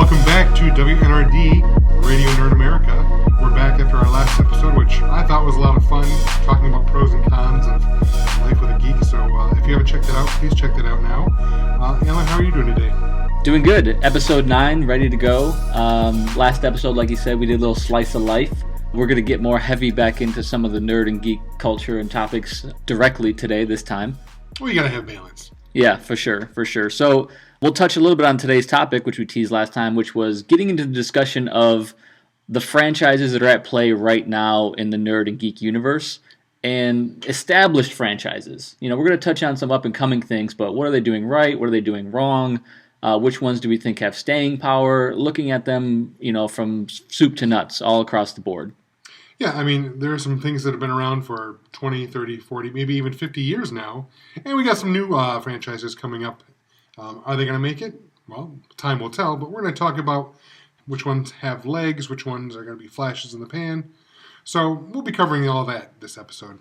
Welcome back to WNRD, Radio Nerd America. We're back after our last episode, which I thought was a lot of fun, talking about pros and cons of life with a geek. So if you haven't checked it out, please check that out now. Alan, how are you doing today? Doing good. Episode 9, ready to go. Last episode, like you said, we did a little slice of life. We're going to get more heavy back into some of the nerd and geek culture and topics directly today, this time. Well, you got to have balance. Yeah, for sure. So we'll touch a little bit on today's topic, which we teased last time, which was getting into the discussion of the franchises that are at play right now in the nerd and geek universe and established franchises. You know, we're going to touch on some up-and-coming things, but what are they doing right? What are they doing wrong? Which ones do we think have staying power? Looking at them, you know, from soup to nuts all across the board. Yeah, I mean, there are some things that have been around for 20, 30, 40, maybe even 50 years now. And we got some new franchises coming up. Are they going to make it? Well, time will tell. But we're going to talk about which ones have legs, which ones are going to be flashes in the pan. So we'll be covering all that this episode.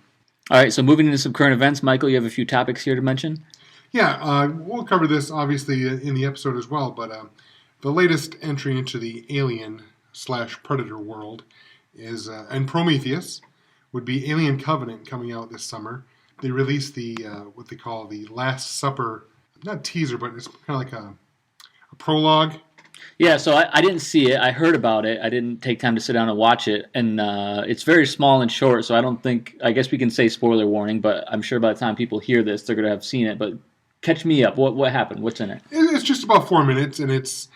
All right, so moving into some current events, Michael, you have a few topics here to mention? Yeah, we'll cover this, obviously, in the episode as well. But the latest entry into the Alien/Predator world is, and Prometheus, would be Alien Covenant coming out this summer. They released the, what they call the Last Supper, not teaser, but it's kind of like a prologue. Yeah, so I didn't see it. I heard about it. I didn't take time to sit down and watch it. And it's very small and short, so I guess we can say spoiler warning, but I'm sure by the time people hear this, they're going to have seen it. But catch me up. What happened? What's in it? It's just about 4 minutes, and it's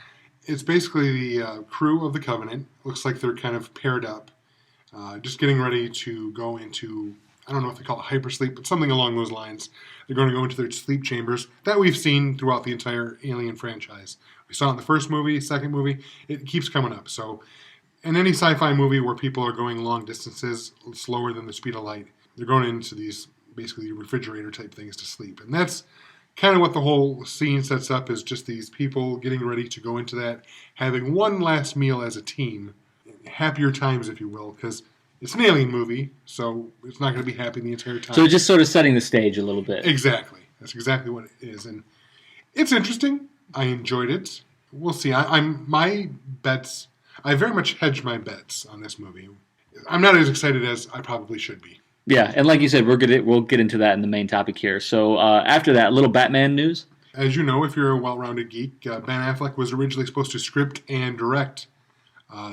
basically the crew of the Covenant. Looks like they're kind of paired up, just getting ready to go into, I don't know if they call it hypersleep, but something along those lines. They're going to go into their sleep chambers that we've seen throughout the entire Alien franchise. We saw it in the first movie, second movie. It keeps coming up. So in any sci-fi movie where people are going long distances, slower than the speed of light, they're going into these basically refrigerator type things to sleep. And that's kind of what the whole scene sets up, is just these people getting ready to go into that, having one last meal as a team. Happier times, if you will, because it's an alien movie, so it's not going to be happy the entire time. So just sort of setting the stage a little bit. Exactly. That's exactly what it is. And it's interesting. I enjoyed it. We'll see. I very much hedged my bets on this movie. I'm not as excited as I probably should be. Yeah, and like you said, we'll get into that in the main topic here. So after that, a little Batman news. As you know, if you're a well-rounded geek, Ben Affleck was originally supposed to script and direct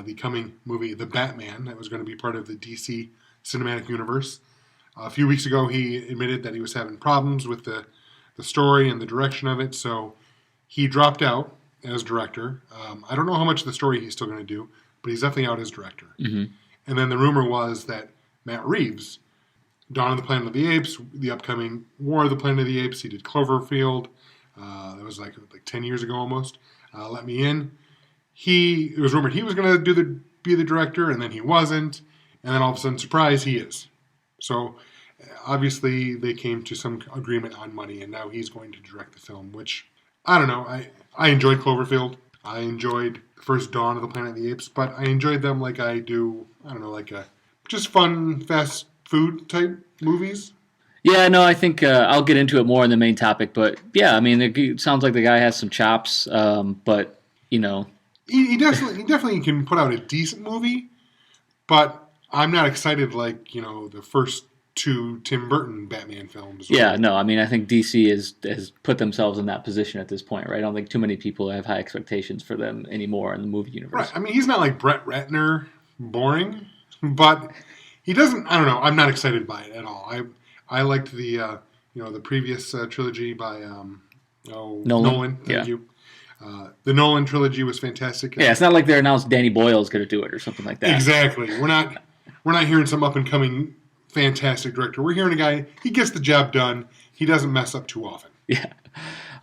the coming movie, The Batman, that was going to be part of the DC cinematic universe. A few weeks ago, he admitted that he was having problems with the story and the direction of it, so he dropped out as director. I don't know how much of the story he's still going to do, but he's definitely out as director. Mm-hmm. And then the rumor was that Matt Reeves, Dawn of the Planet of the Apes, the upcoming War of the Planet of the Apes, he did Cloverfield. That was like 10 years ago almost. Let Me In. It was rumored he was going to be the director, and then he wasn't. And then all of a sudden, surprise, he is. So obviously they came to some agreement on money, and now he's going to direct the film, which, I don't know. I enjoyed Cloverfield. I enjoyed the first Dawn of the Planet of the Apes, but I enjoyed them like I do, I don't know, like just fun, fast food type movies. Yeah, no, I think I'll get into it more in the main topic, but yeah, I mean, it sounds like the guy has some chops, but, you know. He definitely can put out a decent movie, but I'm not excited like, you know, the first 2 Tim Burton Batman films. Yeah, no, I mean, I think DC has put themselves in that position at this point, right? I don't think too many people have high expectations for them anymore in the movie universe. Right, I mean, he's not like Brett Ratner boring, but he doesn't, I don't know, I'm not excited by it at all. I liked the, the previous trilogy by Nolan. Thank you. The Nolan trilogy was fantastic. Yeah, it's not like they announced Danny Boyle's going to do it or something like that. Exactly. We're not hearing some up and coming fantastic director. We're hearing a guy. He gets the job done. He doesn't mess up too often. Yeah.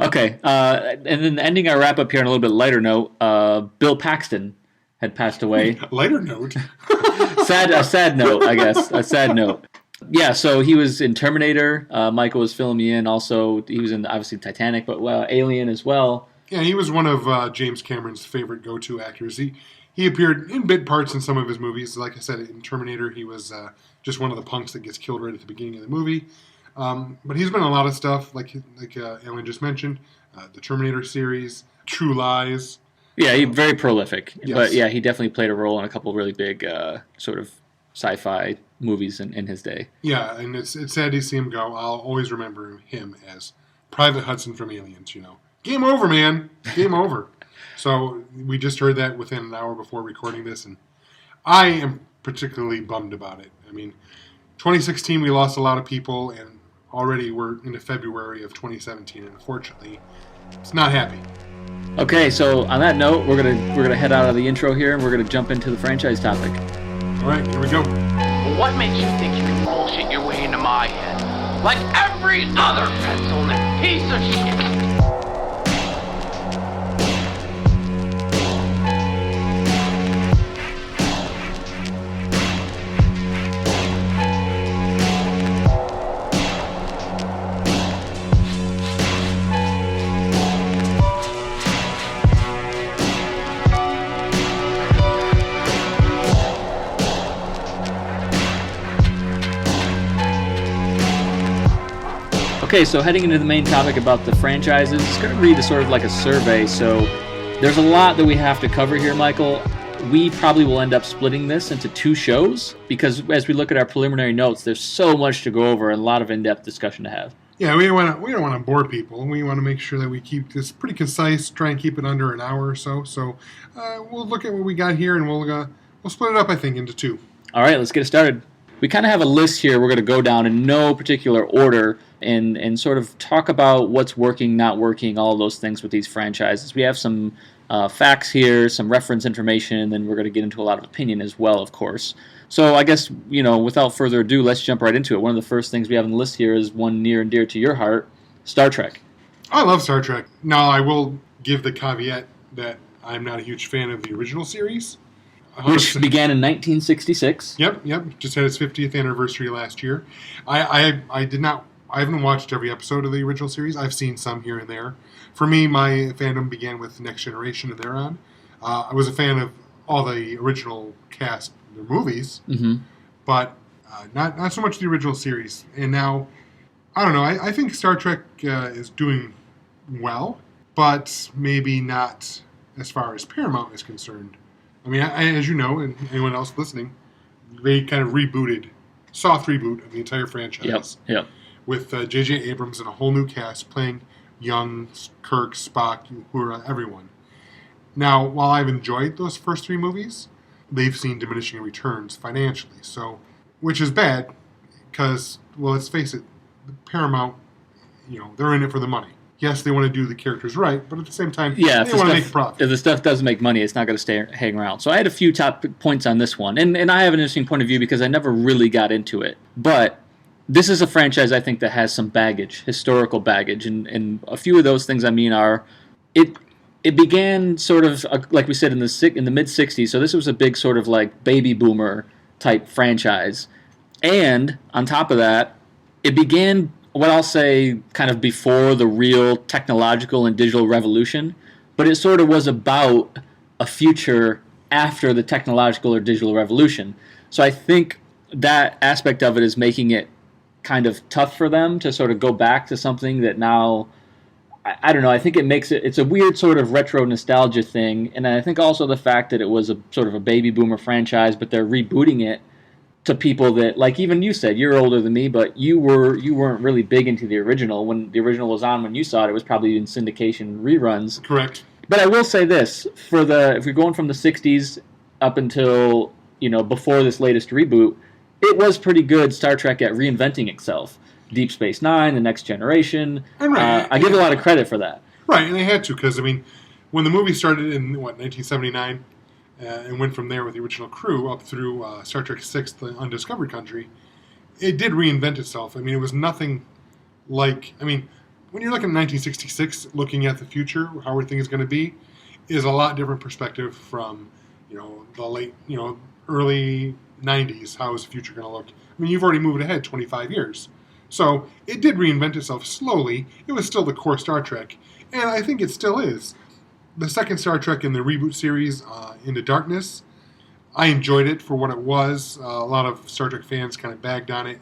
Okay. And then ending our wrap up here on a little bit lighter note. Bill Paxton had passed away. Lighter note. A sad note, I guess. A sad note. Yeah, so he was in Terminator. Michael was filling me in. Also, he was in, obviously, Titanic, but Alien as well. Yeah, he was one of James Cameron's favorite go-to actors. He appeared in bit parts in some of his movies. Like I said, in Terminator, he was just one of the punks that gets killed right at the beginning of the movie. But he's been in a lot of stuff, like Alan just mentioned, the Terminator series, True Lies. Yeah, he very prolific. Yes. But yeah, he definitely played a role in a couple of really big sort of sci-fi movies in his day. Yeah, and it's sad to see him go. I'll always remember him as Private Hudson from Aliens. Game over, man. Game over. So we just heard that within an hour before recording this, and I am particularly bummed about it. I mean, 2016 we lost a lot of people, and already we're into February of 2017, and unfortunately, it's not happy. Okay, so on that note, we're gonna head out of the intro here, and we're gonna jump into the franchise topic. All right, here we go. What makes you think you can bullshit your way into my head? Like every other pencil-neck piece of shit! Okay, so heading into the main topic about the franchises, it's going to read sort of like a survey, so there's a lot that we have to cover here, Michael. We probably will end up splitting this into 2 shows, because as we look at our preliminary notes, there's so much to go over and a lot of in-depth discussion to have. Yeah, we don't want to bore people. We want to make sure that we keep this pretty concise, try and keep it under an hour or so. So we'll look at what we got here, and we'll split it up, I think, into 2. All right, let's get it started. We kind of have a list here we're going to go down in no particular order and sort of talk about what's working, not working, all of those things with these franchises. We have some facts here, some reference information, and then we're going to get into a lot of opinion as well, of course. So I guess, without further ado, let's jump right into it. One of the first things we have on the list here is one near and dear to your heart, Star Trek. I love Star Trek. Now, I will give the caveat that I'm not a huge fan of the original series. Which began in 1966. Yep. Just had its 50th anniversary last year. I haven't watched every episode of the original series. I've seen some here and there. For me, my fandom began with Next Generation and thereon. I was a fan of all the original cast, their movies, but not so much the original series. And now, I don't know. I think Star Trek is doing well, but maybe not as far as Paramount is concerned. I mean, as you know, and anyone else listening, they kind of soft reboot of the entire franchise. Yep. With J.J. Abrams and a whole new cast playing young Kirk, Spock, Uhura, everyone. Now, while I've enjoyed those first 3 movies, they've seen diminishing returns financially. So, which is bad, because, well, let's face it, Paramount, they're in it for the money. Yes, they want to do the characters right, but at the same time, they want to make a profit. If the stuff doesn't make money, it's not going to hang around. So I had a few top points on this one, and I have an interesting point of view because I never really got into it. But this is a franchise I think that has some baggage, historical baggage, and a few of those things I mean are it began sort of like we said in the mid '60s. So this was a big sort of like baby boomer type franchise, and on top of that, it began what I'll say kind of before the real technological and digital revolution, but it sort of was about a future after the technological or digital revolution. So I think that aspect of it is making it kind of tough for them to sort of go back to something that now, I don't know, I think it's a weird sort of retro nostalgia thing, and I think also the fact that it was a sort of a baby boomer franchise, but they're rebooting it to people that, like even you said, you're older than me, but you weren't really big into the original. When the original was on, when you saw it was probably in syndication reruns. Correct. But I will say this, if you're going from the 60s up until, before this latest reboot, it was pretty good Star Trek at reinventing itself. Deep Space Nine, The Next Generation. And right. I give a lot of credit for that. Right, and they had to, because, when the movie started in, 1979, and went from there with the original crew up through Star Trek VI, The Undiscovered Country, it did reinvent itself. It was nothing like... when you're looking at 1966, looking at the future, how everything is going to be, is a lot different perspective from, the late, early 90s, how is the future going to look. You've already moved ahead 25 years. So it did reinvent itself slowly. It was still the core Star Trek, and I think it still is. The second Star Trek in the reboot series, Into Darkness, I enjoyed it for what it was. A lot of Star Trek fans kind of bagged on it.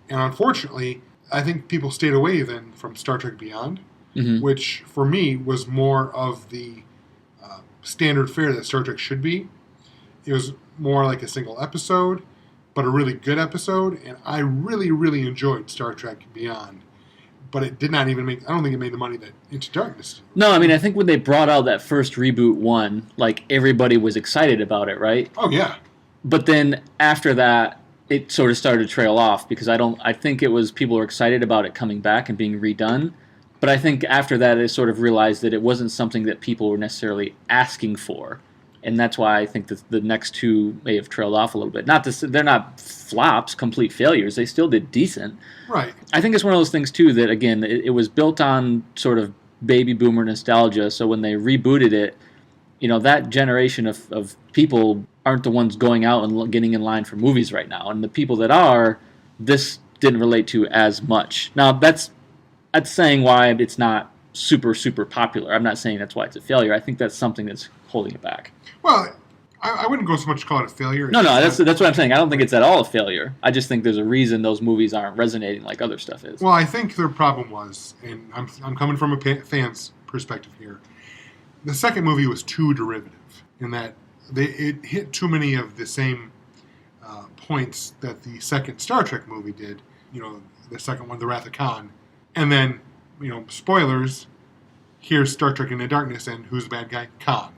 And unfortunately, I think people stayed away then from Star Trek Beyond, which for me was more of the standard fare that Star Trek should be. It was more like a single episode, but a really good episode, and I really, really enjoyed Star Trek Beyond. But it did not even make, I don't think it made the money that Into Darkness did. No, I mean, I think when they brought out that first reboot one, like, everybody was excited about it, right? Oh, yeah. But then after that, it sort of started to trail off because I think it was people were excited about it coming back and being redone. But I think after that, they sort of realized that it wasn't something that people were necessarily asking for. And that's why I think that the next two may have trailed off a little bit. Not to, they're not flops, complete failures. They still did decent. Right. I think it's one of those things, too, that, again, it was built on sort of baby boomer nostalgia. So when they rebooted it, you know, that generation of people aren't the ones going out and getting in line for movies right now. And the people that are, this didn't relate to as much. Now, that's saying why it's not super, super popular. I'm not saying that's why it's a failure. I think that's something that's holding it back. Well, I wouldn't go so much to call it a failure. No, that's what I'm saying. I don't think it's at all a failure. I just think there's a reason those movies aren't resonating like other stuff is. Well, I think their problem was, and I'm coming from a fan's perspective here, the second movie was too derivative in that it hit too many of the same points that the second Star Trek movie did. You know, the second one, The Wrath of Khan. And then, you know, spoilers, here's Star Trek Into Darkness, and who's the bad guy? Khan.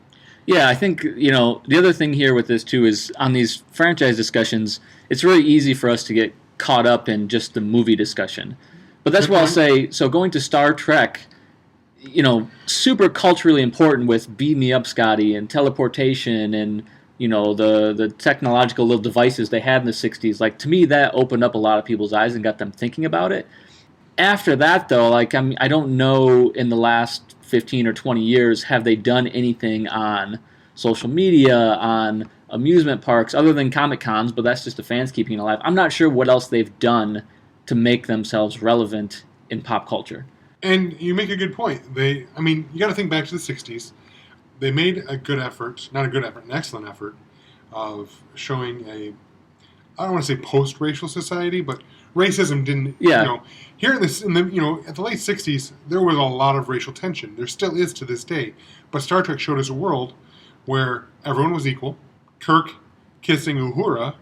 Yeah, I think, you know, the other thing here with this, too, is on these franchise discussions, it's really easy for us to get caught up in just the movie discussion. But that's what I'll say. So going to Star Trek, you know, super culturally important with Beam Me Up, Scotty, and teleportation and, you know, the technological little devices they had in the 60s. Like, to me, that opened up a lot of people's eyes and got them thinking about it. After that, though, like, I don't know in the last 15 or 20 years, have they done anything on social media, on amusement parks, other than Comic Cons, but that's just the fans keeping it alive. I'm not sure what else they've done to make themselves relevant in pop culture. And you make a good point. You got to think back to the 60s. They made a good effort, not a good effort, an excellent effort of showing I don't want to say post-racial society, but racism didn't, you know, here at the late 60s, there was a lot of racial tension. There still is to this day. But Star Trek showed us a world where everyone was equal. Kirk kissing Uhura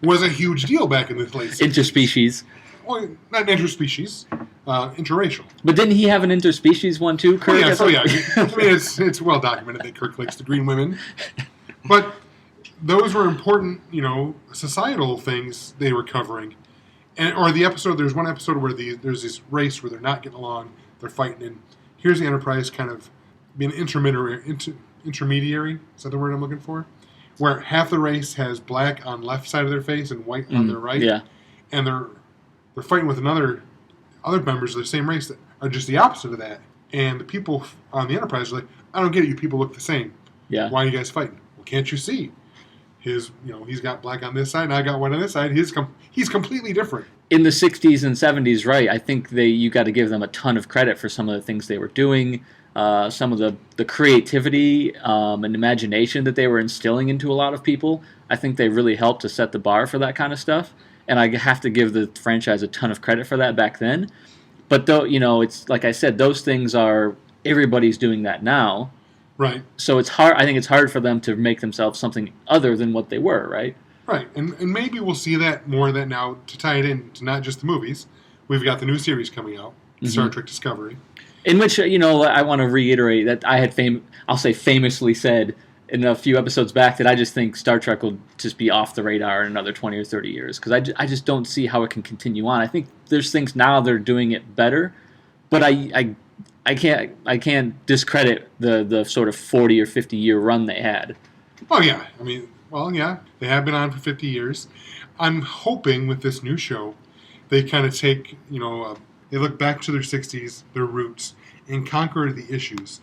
was a huge deal back in the late 60s. Interspecies. Well, not interspecies, interracial. But didn't he have an interspecies one too, Kirk? I mean, it's well documented that Kirk likes the green women. But those were important, you know, societal things they were covering. Or the episode, there's one episode where there's this race where they're not getting along, they're fighting, and here's the Enterprise kind of being intermediary, is that the word I'm looking for? Where half the race has black on left side of their face and white on their right. Yeah. And they're fighting with other members of the same race that are just the opposite of that. And the people on the Enterprise are like, I don't get it, you people look the same. Yeah. Why are you guys fighting? Well, can't you see? He's got black on this side, and I got white on this side. He's completely different. In the 60s and 70s, right, I think you got to give them a ton of credit for some of the things they were doing, some of the creativity and imagination that they were instilling into a lot of people. I think they really helped to set the bar for that kind of stuff, and I have to give the franchise a ton of credit for that back then. But though, you know, it's like I said, those things are, everybody's doing that now. Right. So it's hard. I think it's hard for them to make themselves something other than what they were, right? Right, and maybe we'll see that more of that now to tie it in to not just the movies. We've got the new series coming out, Star Trek Discovery. In which, you know, I want to reiterate that I had famously said in a few episodes back that I just think Star Trek will just be off the radar in another 20 or 30 years because I just don't see how it can continue on. I think there's things now that are doing it better, but I can't discredit the sort of 40 or 50 year run they had. Oh yeah, they have been on for 50 years. I'm hoping with this new show, they kind of take, you know, they look back to their 60s, their roots, and conquer the issues.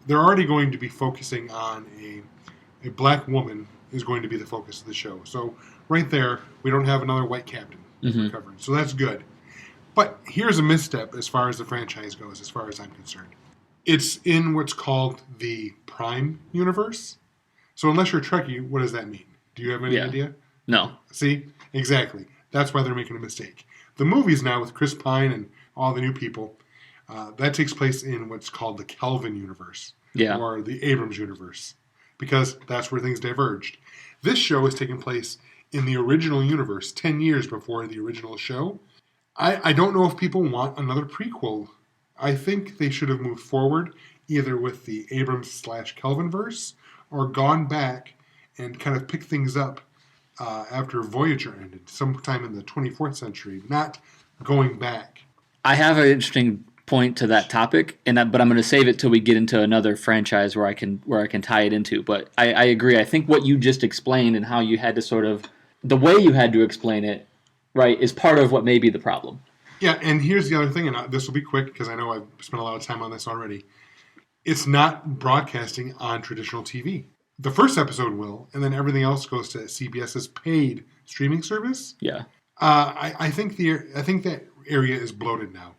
They're already going to be focusing on a black woman is going to be the focus of the show. So right there, we don't have another white captain we're covering. So that's good. But here's a misstep as far as the franchise goes, as far as I'm concerned. It's in what's called the Prime universe. So unless you're a Trekkie, what does that mean? Do you have any idea? No. See? Exactly. That's why they're making a mistake. The movies now with Chris Pine and all the new people, that takes place in what's called the Kelvin universe. or the Abrams universe, because that's where things diverged. This show is taking place in the original universe 10 years before the original show. I don't know if people want another prequel. I think they should have moved forward either with the Abrams/Kelvin verse or gone back and kind of pick things up after Voyager ended, sometime in the 24th century, not going back. I have an interesting point to that topic, but I'm going to save it till we get into another franchise where I can tie it into. But I agree. I think what you just explained and how you had to sort of the way you had to explain it, right, is part of what may be the problem. Yeah, and here's the other thing, and this will be quick because I know I've spent a lot of time on this already. It's not broadcasting on traditional TV. The first episode will, and then everything else goes to CBS's paid streaming service. Yeah, I think that area is bloated now.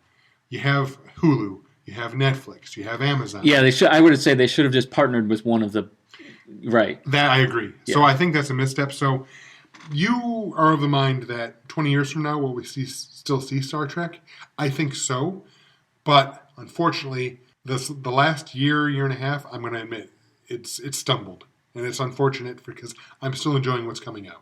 You have Hulu, you have Netflix, you have Amazon. Yeah, they should. I would say they should have just partnered with one of the. Right. That I agree. Yeah. So I think that's a misstep. So you are of the mind that 20 years from now, will we still see Star Trek? I think so, but unfortunately, the last year and a half, I'm going to admit, it's stumbled, and it's unfortunate because I'm still enjoying what's coming out.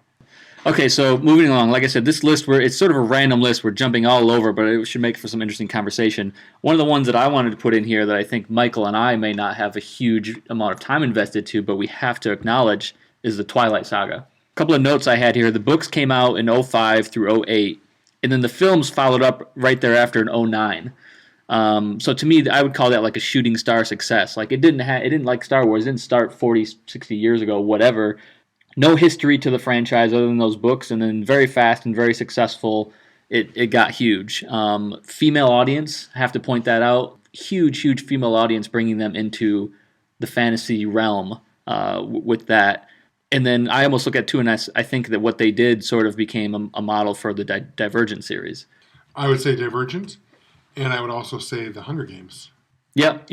Okay, so moving along, like I said, this list, it's sort of a random list. We're jumping all over, but it should make for some interesting conversation. One of the ones that I wanted to put in here that I think Michael and I may not have a huge amount of time invested to, but we have to acknowledge, is the Twilight Saga. A couple of notes I had here. The books came out in 2005 through 2008, and then the films followed up right thereafter in 2009. So to me, I would call that like a shooting star success. Like it didn't like Star Wars. It didn't start 40, 60 years ago, whatever. No history to the franchise other than those books, and then very fast and very successful. It got huge. Female audience, have to point that out. Huge female audience, bringing them into the fantasy realm with that. And then I almost look at too, and I think that what they did sort of became a model for the Divergent series. I would say Divergent, and I would also say the Hunger Games. Yep.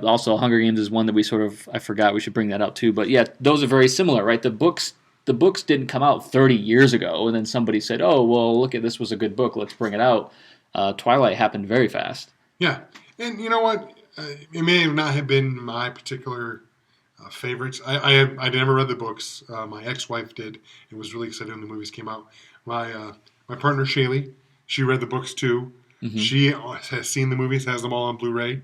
Also, Hunger Games is one that I forgot we should bring that up too. But yeah, those are very similar, right? The books didn't come out 30 years ago, and then somebody said, "Oh, well, look at this was a good book. Let's bring it out." Twilight happened very fast. Yeah, and you know what? It may not have been my particular favorites. I never read the books. My ex-wife did, and was really excited when the movies came out. My partner Shaylee, she read the books too. Mm-hmm. She has seen the movies, has them all on Blu-ray.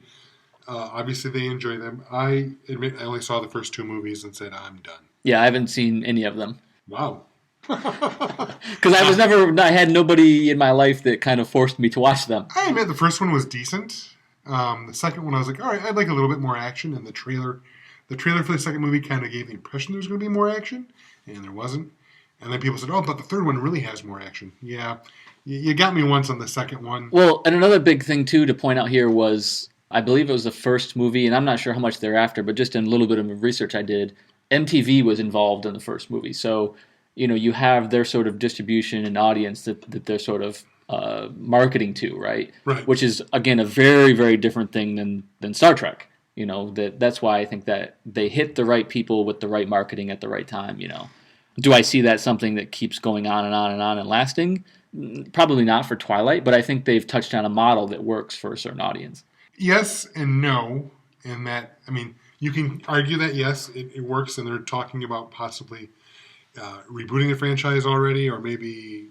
Obviously, they enjoy them. I admit I only saw the first two movies and said, I'm done. Yeah, I haven't seen any of them. Wow. Because I had nobody in my life that kind of forced me to watch them. I admit the first one was decent. The second one, I was like, all right, I'd like a little bit more action. And the trailer for the second movie kind of gave the impression there was going to be more action, and there wasn't. And then people said, oh, but the third one really has more action. Yeah, you got me once on the second one. Well, and another big thing, too, to point out here was, I believe it was the first movie, and I'm not sure how much thereafter, but just in a little bit of research I did, MTV was involved in the first movie. So, you have their sort of distribution and audience that they're sort of marketing to, right? Right. Which is, again, a very, very different thing than Star Trek. That's why I think that they hit the right people with the right marketing at the right time, Do I see that something that keeps going on and on and on and lasting? Probably not for Twilight, but I think they've touched on a model that works for a certain audience. Yes and no, in that, you can argue that, yes, it works, and they're talking about possibly rebooting the franchise already, or maybe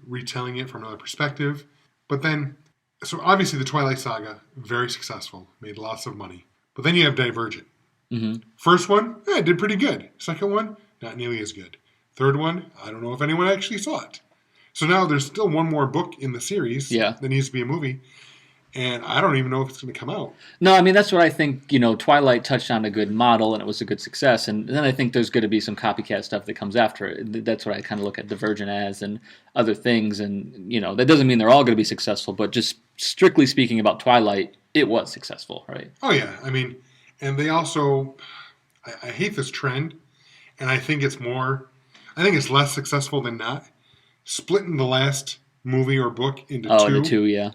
retelling it from another perspective. But then, so obviously the Twilight Saga, very successful, made lots of money. But then you have Divergent. Mm-hmm. First one, it did pretty good. Second one, not nearly as good. Third one, I don't know if anyone actually saw it. So now there's still one more book in the series that needs to be a movie, and I don't even know if it's going to come out. No, that's what I think. Twilight touched on a good model, and it was a good success, and then I think there's going to be some copycat stuff that comes after it. That's what I kind of look at Divergent as, and other things, and that doesn't mean they're all going to be successful, but just strictly speaking about Twilight, it was successful, right? Oh yeah, and they also, I hate this trend, and I think it's less successful than not. Splitting the last movie or book into two. Into two, yeah.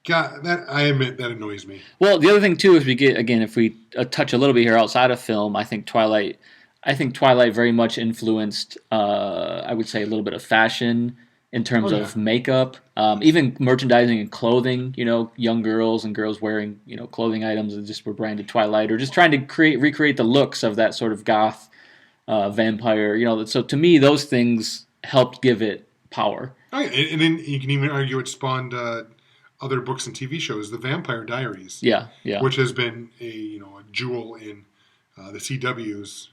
God, I admit that annoys me. Well, the other thing too is if we touch a little bit here outside of film, I think Twilight very much influenced, I would say, a little bit of fashion in terms of makeup, even merchandising and clothing. Young girls and girls wearing clothing items that just were branded Twilight, or just trying to recreate the looks of that sort of goth vampire. So to me, those things helped give it power. Right. And then you can even argue it spawned other books and TV shows. The Vampire Diaries, yeah, which has been a jewel in the CW's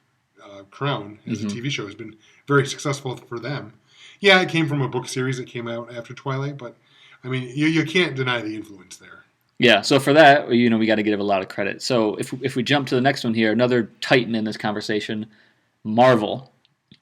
crown as a TV show, has been very successful for them. Yeah, it came from a book series that came out after Twilight, but I mean, you can't deny the influence there. Yeah, so for that, we got to give a lot of credit. So if we jump to the next one here, another titan in this conversation, Marvel.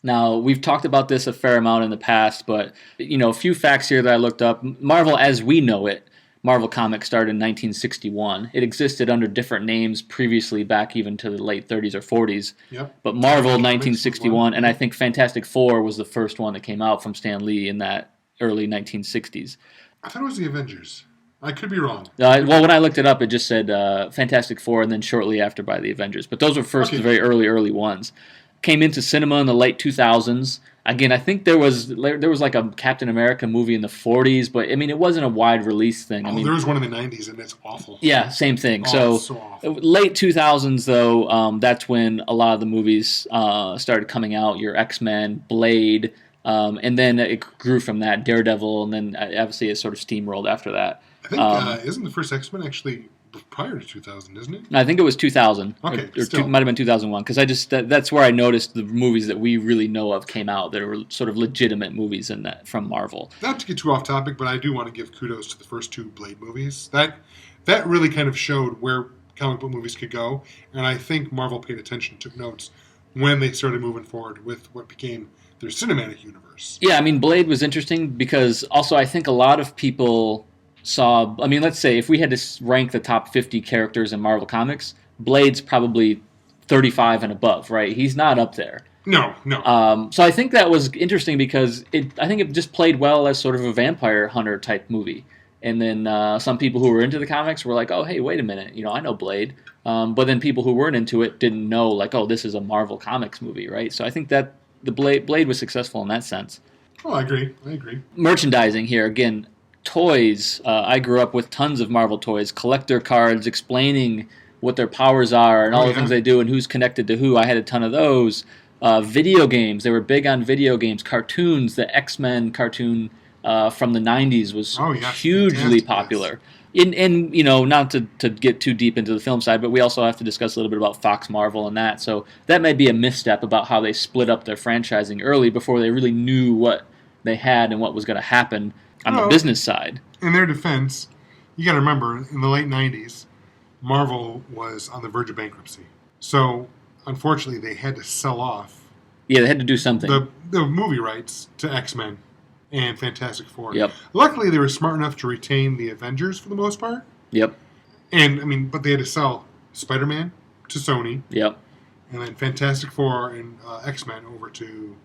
Now, we've talked about this a fair amount in the past, but a few facts here that I looked up. Marvel as we know it, Marvel Comics started in 1961. It existed under different names previously, back even to the late 30s or 40s. Yep. But Marvel 1961, and I think Fantastic Four was the first one that came out from Stan Lee in that early 1960s. I thought it was the Avengers. I could be wrong. Well, when I looked it up, it just said Fantastic Four, and then shortly after by the Avengers. But those were first the very early ones. Came into cinema in the late 2000s. Again, I think there was like a Captain America movie in the 40s, but I mean, it wasn't a wide release thing. There was one in the 90s, and it's awful. Yeah, same thing. So awful. Late 2000s, though, that's when a lot of the movies started coming out. Your X-Men, Blade, and then it grew from that, Daredevil, and then obviously it sort of steamrolled after that. I think, isn't the first X-Men actually prior to 2000, isn't it? I think it was 2000. Okay, or might have been 2001, because that's where I noticed the movies that we really know of came out that were sort of legitimate movies in that from Marvel. Not to get too off topic, but I do want to give kudos to the first two Blade movies. That really kind of showed where comic book movies could go, and I think Marvel paid attention, took notes when they started moving forward with what became their cinematic universe. Yeah, I mean, Blade was interesting because also I think a lot of people saw, let's say if we had to rank the top 50 characters in Marvel Comics, Blade's probably 35 and above, right? He's not up there. No. So I think that was interesting because I think it just played well as sort of a vampire hunter type movie. And then some people who were into the comics were like, oh, hey, wait a minute, I know Blade. But then people who weren't into it didn't know, like, oh, this is a Marvel Comics movie, right? So I think that the Blade was successful in that sense. Oh, I agree. Merchandising here, again, toys. I grew up with tons of Marvel toys, collector cards explaining what their powers are and all the things they do and who's connected to who. I had a ton of those. Video games. They were big on video games. Cartoons. The X-Men cartoon from the 90s was hugely popular. Yes. And not to get too deep into the film side, but we also have to discuss a little bit about Fox Marvel and that. So that might be a misstep about how they split up their franchising early before they really knew what they had and what was going to happen on the business side. In their defense, you got to remember, in the late 90s, Marvel was on the verge of bankruptcy. So, unfortunately, they had to sell off. Yeah, they had to do something. The movie rights to X-Men and Fantastic Four. Yep. Luckily, they were smart enough to retain the Avengers for the most part. Yep. And, but they had to sell Spider-Man to Sony. Yep. And then Fantastic Four and X-Men over to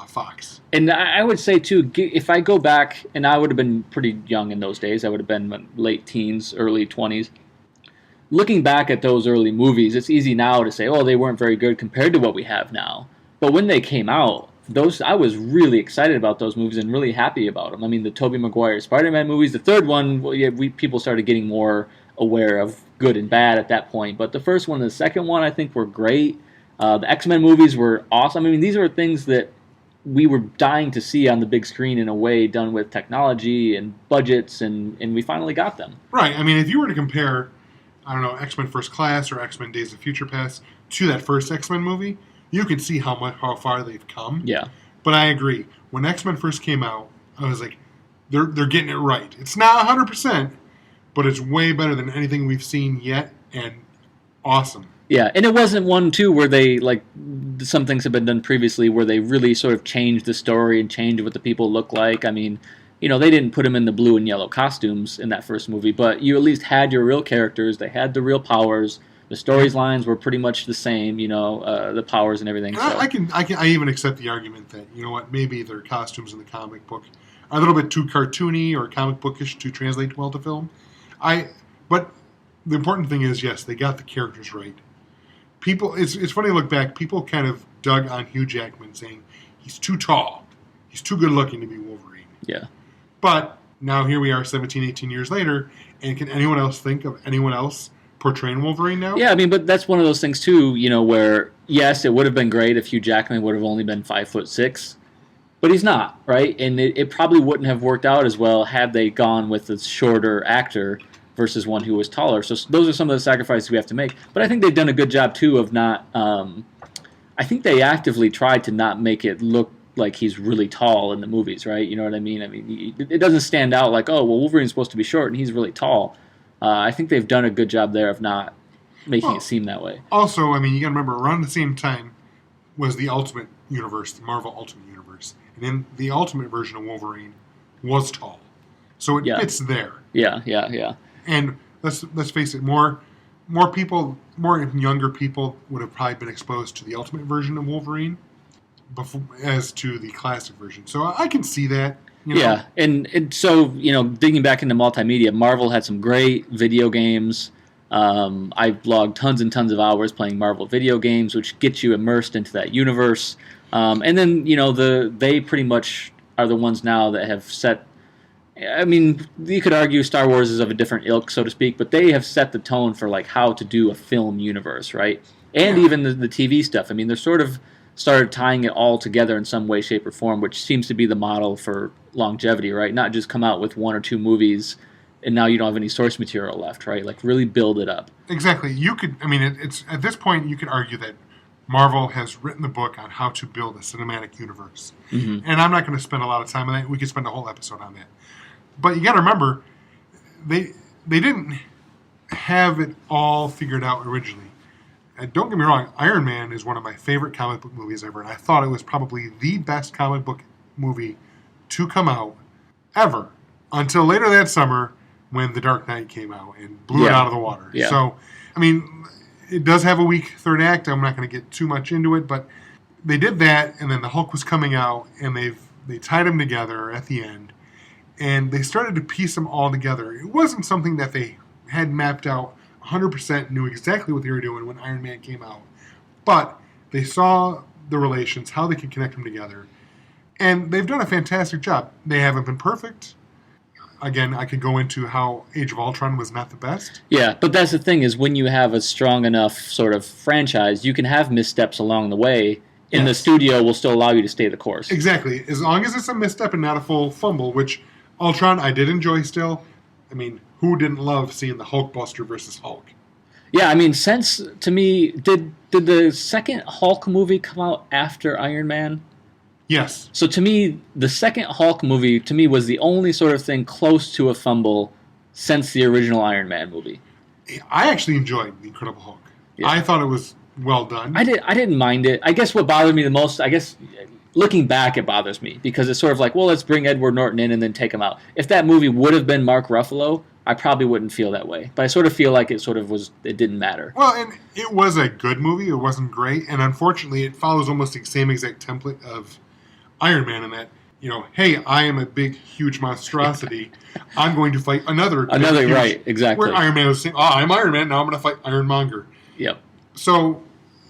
Fox. And I would say, too, if I go back, and I would have been pretty young in those days, I would have been late teens, early 20s. Looking back at those early movies, it's easy now to say, oh, they weren't very good compared to what we have now. But when they came out, I was really excited about those movies and really happy about them. I mean, the Tobey Maguire Spider-Man movies, the third one, people started getting more aware of good and bad at that point. But the first one and the second one, I think, were great. The X-Men movies were awesome. I mean, these are things that we were dying to see on the big screen in a way, done with technology and budgets, and we finally got them. Right. I mean, if you were to compare, I don't know, X-Men First Class or X-Men Days of Future Past to that first X-Men movie, you can see how far they've come. Yeah. But I agree. When X-Men first came out, I was like, they're getting it right. It's not 100%, but it's way better than anything we've seen yet, and awesome. Yeah, and it wasn't one, too, where they, like, some things have been done previously where they really sort of changed the story and changed what the people look like. I mean, they didn't put them in the blue and yellow costumes in that first movie, but you at least had your real characters. They had the real powers. The storylines were pretty much the same, the powers and everything. So. I even accept the argument that, maybe their costumes in the comic book are a little bit too cartoony or comic bookish to translate well to film. But the important thing is, yes, they got the characters right. People, it's funny to look back. People kind of dug on Hugh Jackman, saying he's too tall, he's too good looking to be Wolverine. Yeah. But now here we are 17, 18 years later, and can anyone else think of anyone else portraying Wolverine now? Yeah, I mean, but that's one of those things too, where yes, it would have been great if Hugh Jackman would have only been 5'6", but he's not, right? And it probably wouldn't have worked out as well had they gone with a shorter actor versus one who was taller. So those are some of the sacrifices we have to make. But I think they've done a good job too of not. I think they actively tried to not make it look like he's really tall in the movies, right? You know what I mean? I mean, it doesn't stand out like, oh, well, Wolverine's supposed to be short and he's really tall. I think they've done a good job there of not making it seem that way. Also, I mean, you got to remember, around the same time was the Ultimate Universe, the Marvel Ultimate Universe. And in the Ultimate version of Wolverine was tall. So it fits there. Yeah. And let's face it, more people, more younger people would have probably been exposed to the Ultimate version of Wolverine as to the classic version. So I can see that. Yeah, and so, digging back into multimedia, Marvel had some great video games. I've logged tons and tons of hours playing Marvel video games, which gets you immersed into that universe. And then, they pretty much are the ones now that have set... I mean, you could argue Star Wars is of a different ilk, so to speak, but they have set the tone for, like, how to do a film universe, right? And even the TV stuff. I mean, they're sort of started tying it all together in some way, shape, or form, which seems to be the model for longevity, right? Not just come out with 1 or 2 movies and now you don't have any source material left, right? Like, really build it up. Exactly. You could, I mean, it's at this point, you could argue that Marvel has written the book on how to build a cinematic universe. Mm-hmm. And I'm not going to spend a lot of time on that. We could spend a whole episode on that. But you got to remember, they didn't have it all figured out originally. And don't get me wrong, Iron Man is one of my favorite comic book movies ever, and I thought it was probably the best comic book movie to come out ever, until later that summer when The Dark Knight came out and blew it out of the water. Yeah. So, I mean, it does have a weak third act. I'm not going to get too much into it, but they did that, and then the Hulk was coming out, and they tied them together at the end, and they started to piece them all together. It wasn't something that they had mapped out 100%, knew exactly what they were doing when Iron Man came out. But they saw the relations, how they could connect them together. And they've done a fantastic job. They haven't been perfect. Again, I could go into how Age of Ultron was not the best. Yeah, but that's the thing is when you have a strong enough sort of franchise, you can have missteps along the way, and the studio will still allow you to stay the course. Exactly. As long as it's a misstep and not a full fumble, which Ultron I did enjoy still. I mean, who didn't love seeing the Hulkbuster versus Hulk? Yeah, I mean, to me, did the second Hulk movie come out after Iron Man? Yes. So to me, the second Hulk movie, to me, was the only sort of thing close to a fumble since the original Iron Man movie. I actually enjoyed The Incredible Hulk. Yeah. I thought it was well done. I didn't mind it. I guess what bothered me the most, looking back, it bothers me because it's sort of like, well, let's bring Edward Norton in and then take him out. If that movie would have been Mark Ruffalo, I probably wouldn't feel that way. But I sort of feel like it didn't matter. Well, and it was a good movie. It wasn't great. And unfortunately, it follows almost the same exact template of Iron Man in that, hey, I am a big, huge monstrosity. I'm going to fight another, right, exactly. Where Iron Man was saying, I'm Iron Man, now I'm going to fight Ironmonger. Yep. So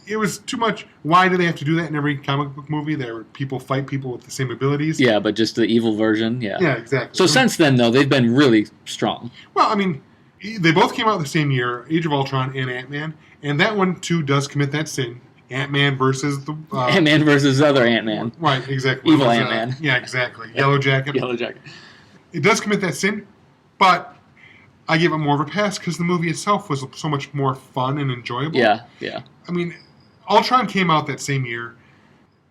it was too much. Why do they have to do that in every comic book movie? People fight people with the same abilities. Yeah, but just the evil version. Yeah. Yeah, exactly. So since then, though, they've been really strong. Well, I mean, they both came out the same year, Age of Ultron and Ant-Man, and that one too does commit that sin. Ant-Man versus the Ant-Man versus other Ant-Man. Right, exactly. Evil Ant-Man. Yeah, exactly. Yellow Jacket. Yellow Jacket. It does commit that sin, but I give it more of a pass because the movie itself was so much more fun and enjoyable. Yeah. I mean, Ultron came out that same year,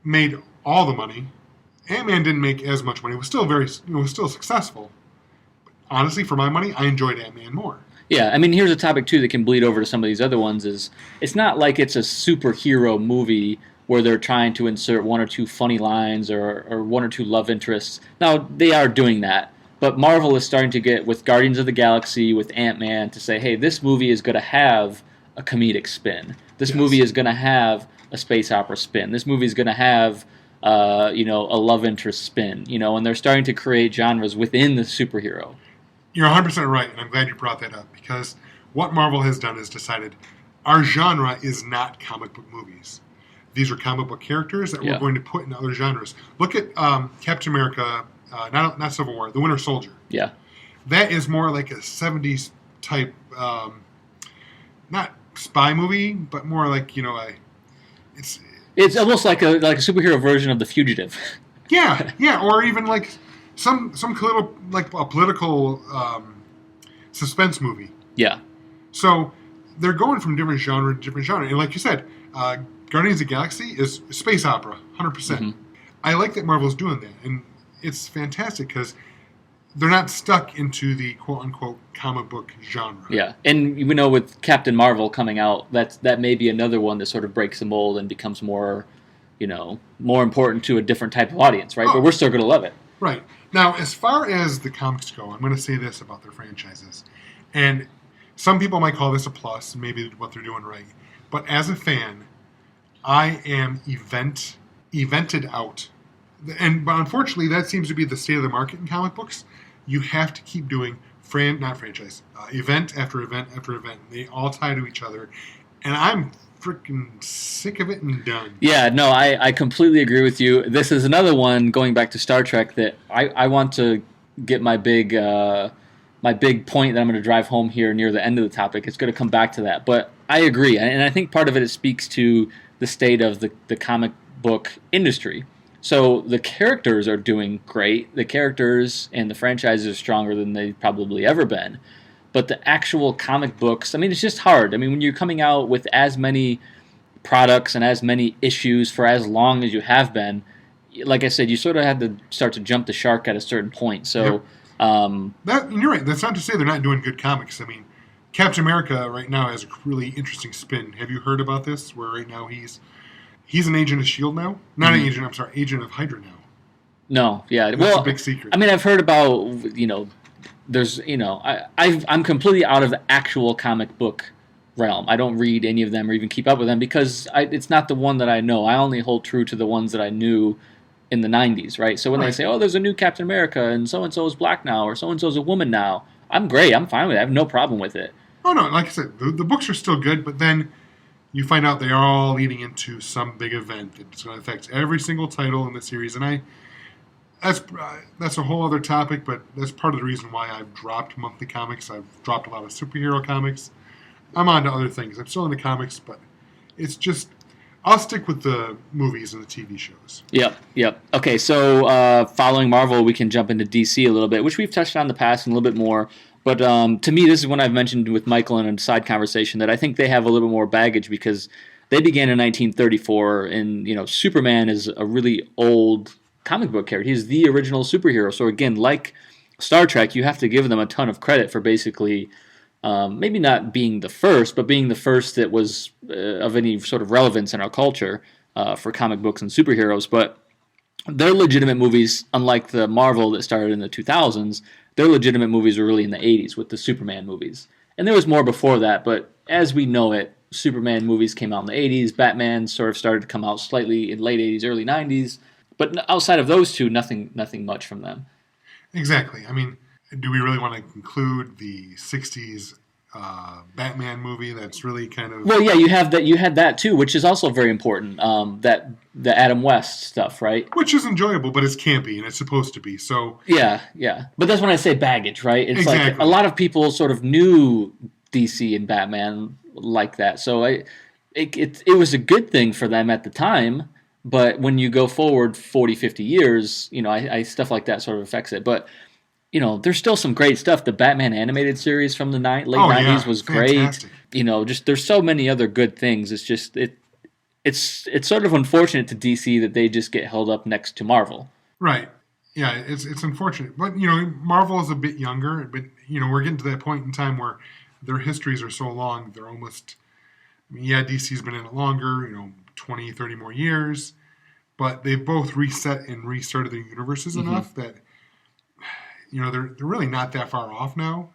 made all the money. Ant-Man didn't make as much money. It was still successful. But honestly, for my money, I enjoyed Ant-Man more. Yeah, I mean, here's a topic, too, that can bleed over to some of these other ones is it's not like it's a superhero movie where they're trying to insert 1 or 2 funny lines or 1 or 2 love interests. Now, they are doing that, but Marvel is starting to get, with Guardians of the Galaxy, with Ant-Man, to say, hey, this movie is going to have a comedic spin. This movie is going to have a space opera spin. This movie is going to have, a love interest spin, and they're starting to create genres within the superhero. You're 100% right, and I'm glad you brought that up, because what Marvel has done is decided our genre is not comic book movies. These are comic book characters that we're going to put in other genres. Look at Captain America, not Civil War, The Winter Soldier. Yeah. That is more like a 70s type, not spy movie, but more like, It's almost like a superhero version of The Fugitive. Yeah, or even like some little like a political suspense movie. Yeah. So they're going from different genre to different genre, and like you said, Guardians of the Galaxy is space opera, 100%. I like that Marvel's doing that, and it's fantastic because they're not stuck into the quote-unquote comic book genre. Yeah, and with Captain Marvel coming out, that may be another one that sort of breaks the mold and becomes more, more important to a different type of audience, right? But we're still going to love it. Right. Now, as far as the comics go, I'm going to say this about their franchises. And some people might call this a plus, maybe what they're doing right. But as a fan, I am evented out. But unfortunately, that seems to be the state of the market in comic books. You have to keep doing event after event after event. They all tie to each other. And I'm freaking sick of it and done. Yeah, no, I completely agree with you. This is another one, going back to Star Trek, that I want to get my big point that I'm going to drive home here near the end of the topic. It's going to come back to that. But I agree. And I think part of it speaks to the state of the comic book industry. So the characters are doing great. The characters and the franchises are stronger than they've probably ever been. But the actual comic books, it's just hard. When you're coming out with as many products and as many issues for as long as you have been, like I said, you sort of had to start to jump the shark at a certain point. So, you're right. That's not to say they're not doing good comics. Captain America right now has a really interesting spin. Have you heard about this? Where right now he's an agent of S.H.I.E.L.D. now? Not an agent, I'm sorry, agent of Hydra now. No, yeah. That's a big secret. I've heard about, there's, I'm completely out of the actual comic book realm. I don't read any of them or even keep up with them because it's not the one that I know. I only hold true to the ones that I knew in the 90s, right? So when they say, there's a new Captain America and so-and-so is black now or so-and-so is a woman now, I'm great. I'm fine with it. I have no problem with it. Oh, no, like I said, the books are still good, but then you find out they are all leading into some big event that's going to affect every single title in the series. And that's a whole other topic, but that's part of the reason why I've dropped monthly comics. I've dropped a lot of superhero comics. I'm on to other things. I'm still into comics, but it's just, I'll stick with the movies and the TV shows. Yep. Okay, so following Marvel, we can jump into DC a little bit, which we've touched on in the past and a little bit more. But to me, this is one I've mentioned with Michael in a side conversation that I think they have a little bit more baggage because they began in 1934, and Superman is a really old comic book character. He's the original superhero. So again, like Star Trek, you have to give them a ton of credit for basically maybe not being the first, but being the first that was of any sort of relevance in our culture for comic books and superheroes. But they're legitimate movies, unlike the Marvel that started in the 2000s. Their legitimate movies were really in the 80s with the Superman movies. And there was more before that, but as we know it, Superman movies came out in the 80s. Batman sort of started to come out slightly in late 80s, early 90s. But outside of those two, nothing much from them. Exactly. Do we really want to include the 60s Batman movie that's really kind of... Well, yeah, you had that too, which is also very important, that the Adam West stuff, right? Which is enjoyable, but it's campy, and it's supposed to be, so... Yeah. But that's when I say baggage, right? It's exactly. Like a lot of people sort of knew DC and Batman like that, so it was a good thing for them at the time, but when you go forward 40, 50 years, stuff like that sort of affects it, but... there's still some great stuff. The Batman animated series from the late 90s was fantastic. Great. Just there's so many other good things. It's just it's sort of unfortunate to DC that they just get held up next to Marvel. Right. Yeah, it's unfortunate. But Marvel is a bit younger, but we're getting to that point in time where their histories are so long, they're almost DC's been in it longer, 20, 30 more years, but they've both reset and restarted their universes enough that they're really not that far off now.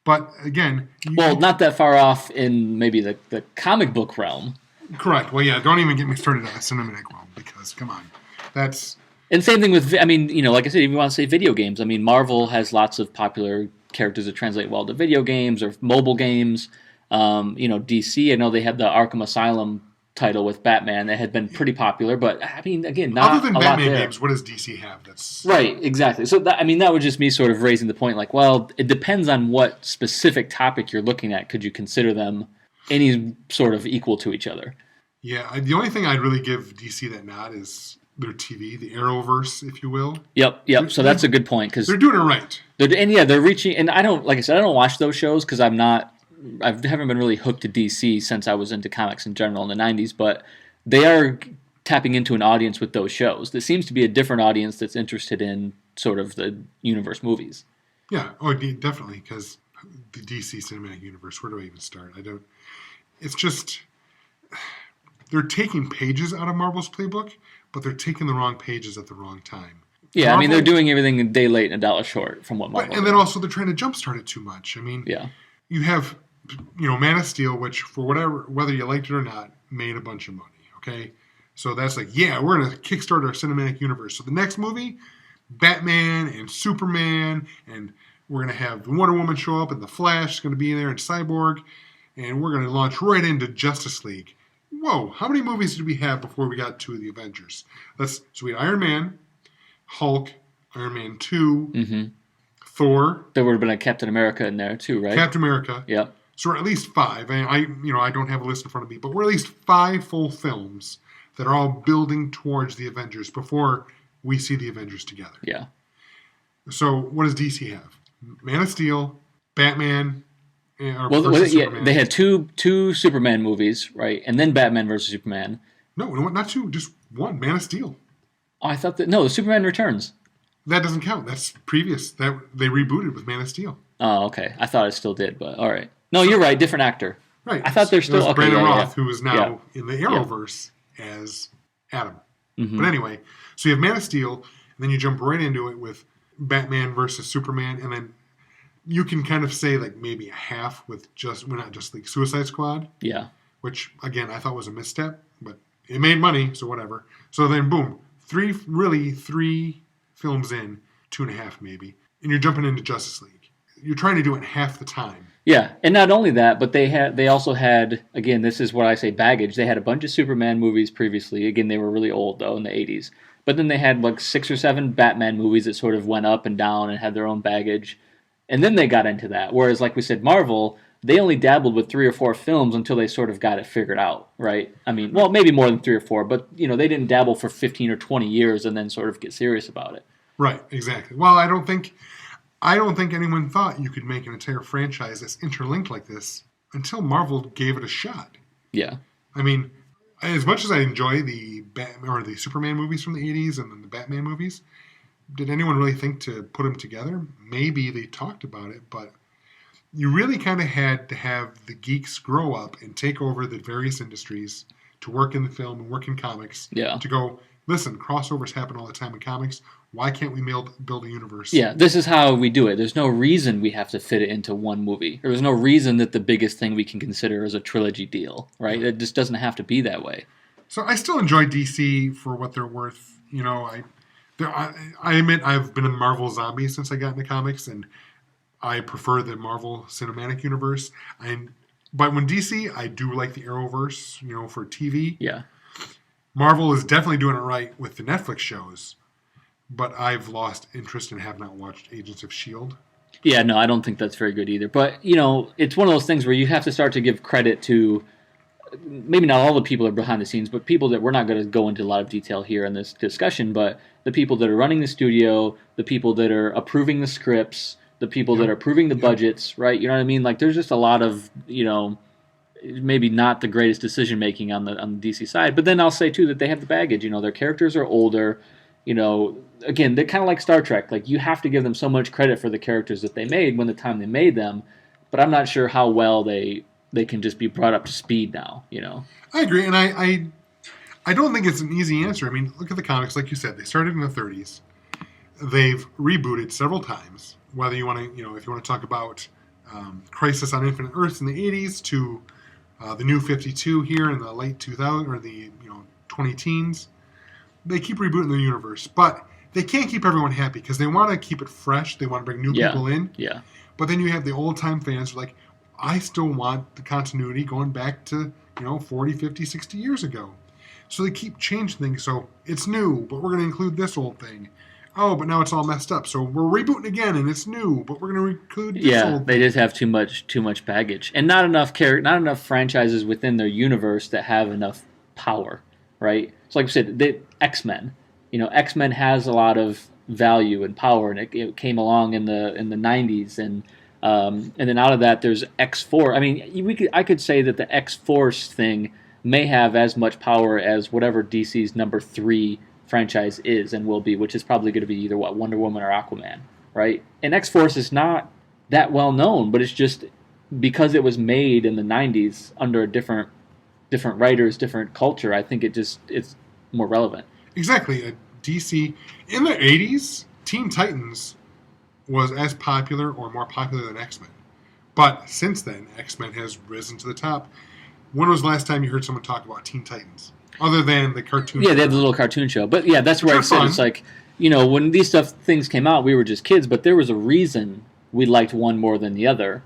But again... not that far off in maybe the comic book realm. Correct. Well, yeah, don't even get me started on the cinematic realm, because, come on. That's... And same thing with, like I said, if you want to say video games, Marvel has lots of popular characters that translate well to video games or mobile games. DC, I know they have the Arkham Asylum title with Batman that had been pretty popular, but I mean, again, not other than a lot Batman there. games, what does DC have? That's Right, exactly. So that was just me sort of raising the point, like, well, it depends on what specific topic you're looking at. Could you consider them any sort of equal to each other? Yeah, the only thing I'd really give DC that nod is their TV, the Arrowverse, if you will. Yep. So that's a good point because They're doing it right. They're reaching. And I don't, like I said, I don't watch those shows because I haven't been really hooked to DC since I was into comics in general in the '90s. But they are tapping into an audience with those shows. There seems to be a different audience that's interested in sort of the universe movies. Yeah, definitely, because the DC cinematic universe. Where do I even start? It's just they're taking pages out of Marvel's playbook, but they're taking the wrong pages at the wrong time. Yeah, Marvel, I mean, they're doing everything a day late and a dollar short from what Marvel and then also they're trying to jumpstart it too much. I mean, yeah. You have, Man of Steel, which for whether you liked it or not, made a bunch of money. Okay, so that's like, yeah, we're gonna kickstart our cinematic universe. So the next movie, Batman and Superman, and we're gonna have Wonder Woman show up, and the Flash is gonna be in there, and Cyborg, and we're gonna launch right into Justice League. Whoa, how many movies did we have before we got to the Avengers? So we had Iron Man, Hulk, Iron Man 2, Thor. There would have been a Captain America in there too, right? Captain America. Yep. So we're at least 5. I don't have a list in front of me, but we're at least 5 full films that are all building towards the Avengers before we see the Avengers together. Yeah. So what does DC have? Man of Steel, Batman. Superman. They had two Superman movies, right? And then Batman versus Superman. No, not 2, just 1. Man of Steel. Oh, I thought the Superman Returns. That doesn't count. That's previous. That they rebooted with Man of Steel. Oh, okay. I thought it still did, but all right. No, you're right. Different actor. Right. I thought they're still okay. Brandon Roth, yeah. who is now in the Arrowverse as Adam. Mm-hmm. But anyway, so you have Man of Steel, and then you jump right into it with Batman versus Superman, and then you can kind of say like maybe a half with not just like Suicide Squad. Yeah. Which again I thought was a misstep, but it made money, so whatever. So then boom, three films in, 2.5 maybe, and you're jumping into Justice League. You're trying to do it in half the time. Yeah, and not only that, but they also had, again, this is what I say baggage. They had a bunch of Superman movies previously. Again, they were really old though in the 80s. But then they had like 6 or 7 Batman movies that sort of went up and down and had their own baggage. And then they got into that. Whereas, like we said, Marvel, they only dabbled with 3 or 4 films until they sort of got it figured out, right? I mean, well, maybe more than 3 or 4, but they didn't dabble for 15 or 20 years and then sort of get serious about it. Right, exactly. Well, I don't think anyone thought you could make an entire franchise that's interlinked like this until Marvel gave it a shot. Yeah. I mean, as much as I enjoy the Superman movies from the 80s and then the Batman movies, did anyone really think to put them together? Maybe they talked about it, but you really kind of had to have the geeks grow up and take over the various industries to work in the film and work in comics. Yeah. To go, listen, crossovers happen all the time in comics. Why can't we build a universe? Yeah, this is how we do it. There's no reason we have to fit it into one movie. There's no reason that the biggest thing we can consider is a trilogy deal, right? It just doesn't have to be that way. So I still enjoy DC for what they're worth. I admit I've been a Marvel zombie since I got into comics, and I prefer the Marvel Cinematic Universe. But when DC, I do like the Arrowverse, for TV. Yeah. Marvel is definitely doing it right with the Netflix shows, but I've lost interest and have not watched Agents of S.H.I.E.L.D. Yeah, no, I don't think that's very good either. But, it's one of those things where you have to start to give credit to maybe not all the people that are behind the scenes, but people that we're not going to go into a lot of detail here in this discussion, but the people that are running the studio, the people that are approving the scripts, the people that are approving the budgets, right? You know what I mean? Like, there's just a lot of, maybe not the greatest decision making on the DC side. But then I'll say too that they have the baggage. Their characters are older. Again, they're kind of like Star Trek. Like, you have to give them so much credit for the characters that they made when the time they made them. But I'm not sure how well they can just be brought up to speed now. I agree, and I don't think it's an easy answer. I mean, look at the comics. Like you said, they started in the 30s. They've rebooted several times. Whether you want to, if you want to talk about Crisis on Infinite Earths in the 80s to the New 52 here in the late 2000s or the 20-teens, they keep rebooting the universe, but they can't keep everyone happy because they want to keep it fresh. They want to bring new people in. Yeah. But then you have the old time fans who are like, I still want the continuity going back to 40, 50, 60 years ago. So they keep changing things. So it's new, but we're going to include this old thing. Oh, but now it's all messed up. So we're rebooting again, and it's new, but we're going to include this old thing. They just have too much baggage, and not enough franchises within their universe that have enough power, right? So, like I said, X-Men. X-Men has a lot of value and power, and it came along in the 90s, and then out of that, there's X-Force. I mean, I could say that the X-Force thing may have as much power as whatever DC's number 3 franchise is and will be, which is probably going to be either Wonder Woman or Aquaman, right? And X-Force is not that well known, but it's just because it was made in the 90s under a different writers, different culture. I think it's more relevant. Exactly. DC in the 80s, Teen Titans was as popular or more popular than X-Men. But since then, X-Men has risen to the top. When was the last time you heard someone talk about Teen Titans? Other than the cartoon. Yeah, they had the little cartoon show. But yeah, that's where I said it's like, when these things came out, we were just kids, but there was a reason we liked one more than the other.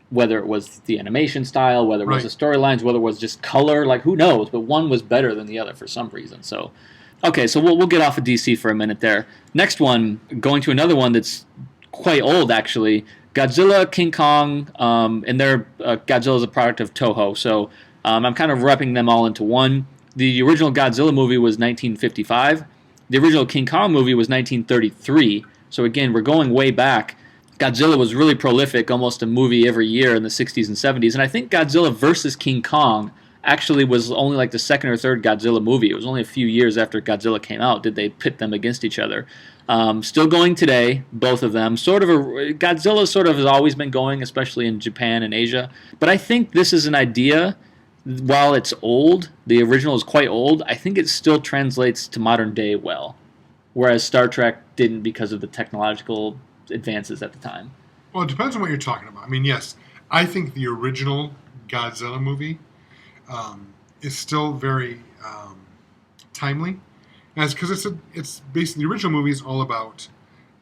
Whether it was the animation style, whether it was the storylines, whether it was just color, like who knows? But one was better than the other for some reason. So, okay, so we'll get off of DC for a minute there. Next one, going to another one that's quite old actually. Godzilla, King Kong, and Godzilla is a product of Toho. So I'm kind of wrapping them all into one. The original Godzilla movie was 1955. The original King Kong movie was 1933. So again, we're going way back. Godzilla was really prolific, almost a movie every year in the 60s and 70s. And I think Godzilla versus King Kong actually was only like the second or third Godzilla movie. It was only a few years after Godzilla came out did they pit them against each other. Still going today, both of them. Godzilla sort of has always been going, especially in Japan and Asia. But I think this is an idea. While it's old, the original is quite old, I think it still translates to modern day well. Whereas Star Trek didn't because of the technological advances at the time. Well, it depends on what you're talking about. I mean, yes, I think the original Godzilla movie is still very timely. Because it's basically, the original movie is all about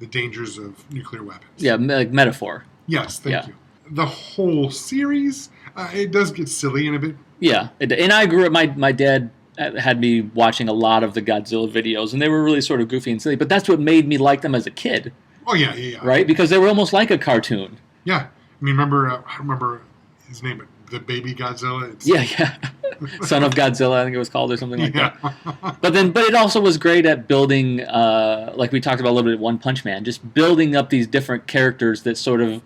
the dangers of nuclear weapons. Yeah, like metaphor. Yes, thank you. The whole series, it does get silly and a bit. Yeah, and I grew up. My dad had me watching a lot of the Godzilla videos, and they were really sort of goofy and silly. But that's what made me like them as a kid. Oh yeah. Right, because they were almost like a cartoon. Yeah, I mean, I remember his name, the baby Godzilla. Yeah. Son of Godzilla, I think it was called, or something like that. But it also was great at building, like we talked about a little bit at One Punch Man, just building up these different characters that sort of,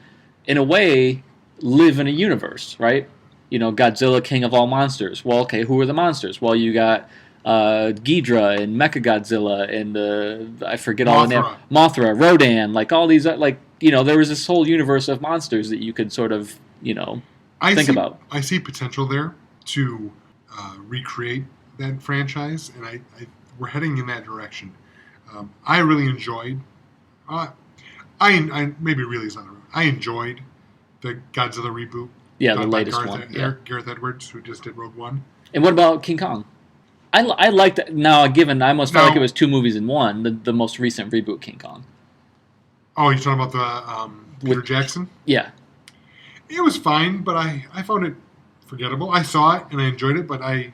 in a way, live in a universe, right? Godzilla, king of all monsters. Well, okay, who are the monsters? Well, you got Ghidra and Mechagodzilla and I forget all the names. Mothra, Rodan, like all these, there was this whole universe of monsters that you could sort of, think about. I see potential there to recreate that franchise, and we're heading in that direction. I really enjoyed. I maybe really is not the road. I enjoyed the Godzilla reboot. Yeah, the latest one. Gareth Edwards, who just did Rogue One. And what about King Kong? I liked that. Now, given I almost felt like it was two movies in one. The most recent reboot, King Kong. Oh, you're talking about the Peter Jackson? Yeah. It was fine, but I found it forgettable. I saw it and I enjoyed it, but I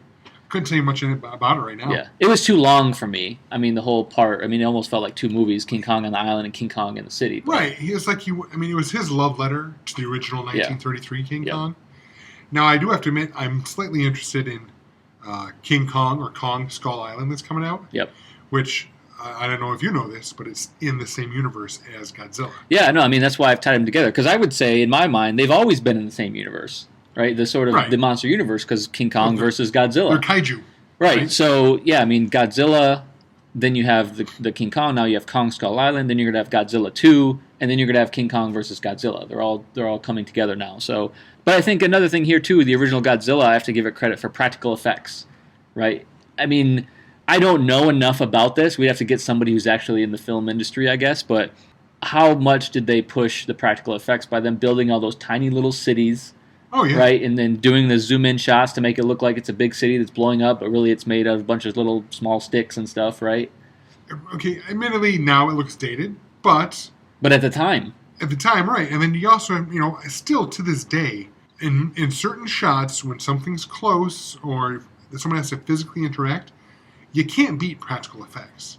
couldn't tell you much about it right now. Yeah, it was too long for me. I mean, the whole part. I mean, it almost felt like two movies: King Kong on the island and King Kong in the city. But. Right. It's like it was his love letter to the original 1933 King Kong. Now, I do have to admit, I'm slightly interested in King Kong or Kong Skull Island that's coming out. Yep. Which I don't know if you know this, but it's in the same universe as Godzilla. Yeah, no, I mean that's why I've tied them together, because I would say in my mind they've always been in the same universe. Right, the sort of the monster universe, because King Kong versus Godzilla. They're kaiju. Right. So yeah, I mean Godzilla. Then you have the King Kong. Now you have Kong Skull Island. Then you're gonna have Godzilla 2, and then you're gonna have King Kong versus Godzilla. They're all coming together now. So, but I think another thing here too, the original Godzilla, I have to give it credit for practical effects. Right. I mean, I don't know enough about this. We'd have to get somebody who's actually in the film industry, I guess. But how much did they push the practical effects by them building all those tiny little cities? Oh, yeah. Right, and then doing the zoom-in shots to make it look like it's a big city that's blowing up, but really it's made of a bunch of little small sticks and stuff, right? Okay, admittedly, now it looks dated, but... But at the time. At the time, right. And then you also, still to this day, in certain shots, when something's close or someone has to physically interact, you can't beat practical effects.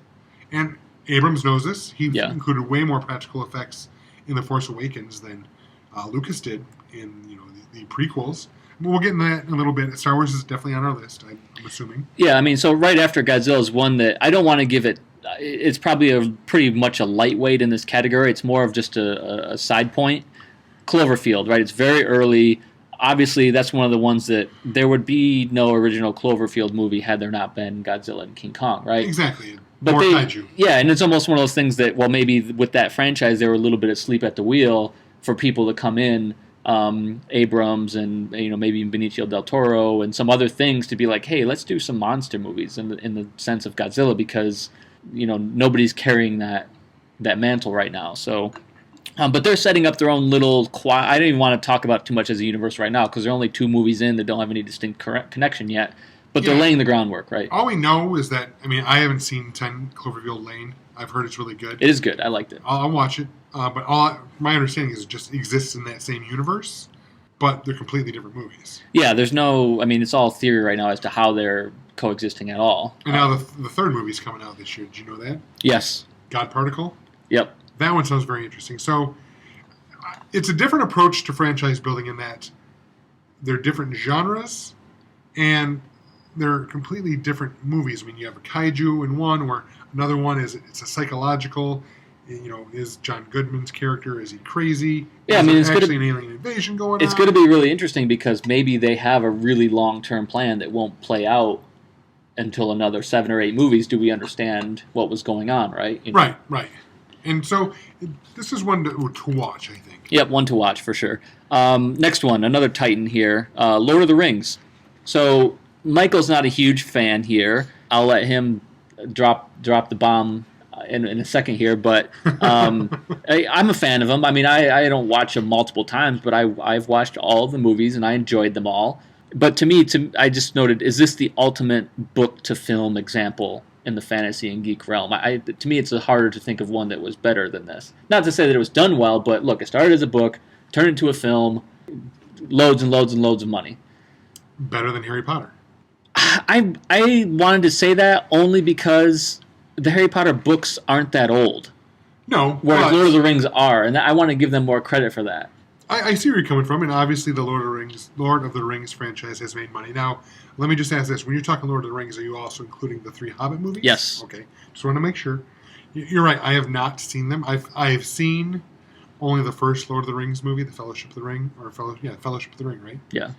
And Abrams knows this. He included way more practical effects in The Force Awakens than Lucas did in the prequels. We'll get into that in a little bit. Star Wars is definitely on our list, I'm assuming. Yeah, I mean, so right after Godzilla is one that I don't want to give it. It's probably pretty much a lightweight in this category. It's more of just a side point. Cloverfield, right? It's very early. Obviously, that's one of the ones that there would be no original Cloverfield movie had there not been Godzilla and King Kong, right? Exactly. But more kaiju. Yeah, and it's almost one of those things that, well, maybe with that franchise, they were a little bit asleep at the wheel for people to come in, Abrams and maybe Benicio del Toro and some other things to be like, hey, let's do some monster movies in the sense of Godzilla because nobody's carrying that mantle right now. So. But they're setting up their own little. I don't even want to talk about it too much as a universe right now because there are only 2 movies in that don't have any distinct connection yet. But they're laying the groundwork, right? All we know is that I haven't seen 10 Cloverfield Lane. I've heard it's really good. It is good. I liked it. I'll watch it. But my understanding is it just exists in that same universe, but they're completely different movies. Yeah, there's no. I mean, it's all theory right now as to how they're coexisting at all. And now the third movie's coming out this year. Did you know that? Yes. God Particle. Yep. That one sounds very interesting. So it's a different approach to franchise building in that they're different genres and they're completely different movies. I mean, you have a kaiju in one, or another one it's a psychological. Is John Goodman's character, is he crazy? Yeah, it's actually an alien invasion going on. It's going to be really interesting because maybe they have a really long-term plan that won't play out until another 7 or 8 movies. Do we understand what was going on, right? Right. And so this is one to watch, I think. Yep, one to watch for sure. Next one, another Titan here, Lord of the Rings. So Michael's not a huge fan here. I'll let him drop the bomb in a second here, but I'm a fan of them. I mean, I don't watch them multiple times, but I've watched all of the movies and I enjoyed them all. But to me, I just noted, is this the ultimate book-to-film example in the fantasy and geek realm? To me, it's harder to think of one that was better than this. Not to say that it was done well, but look, it started as a book, turned into a film, loads and loads and loads of money. Better than Harry Potter. I wanted to say that only because the Harry Potter books aren't that old. No. Whereas Lord of the Rings are, and I want to give them more credit for that. I see where you're coming from, and obviously the Lord of the Rings franchise has made money. Now, let me just ask this. When you're talking Lord of the Rings, are you also including the 3 Hobbit movies? Yes. Okay. Just want to make sure. You're right. I have not seen them. I've seen only the first Lord of the Rings movie, The Fellowship of the Ring, Fellowship of the Ring, right? Yeah.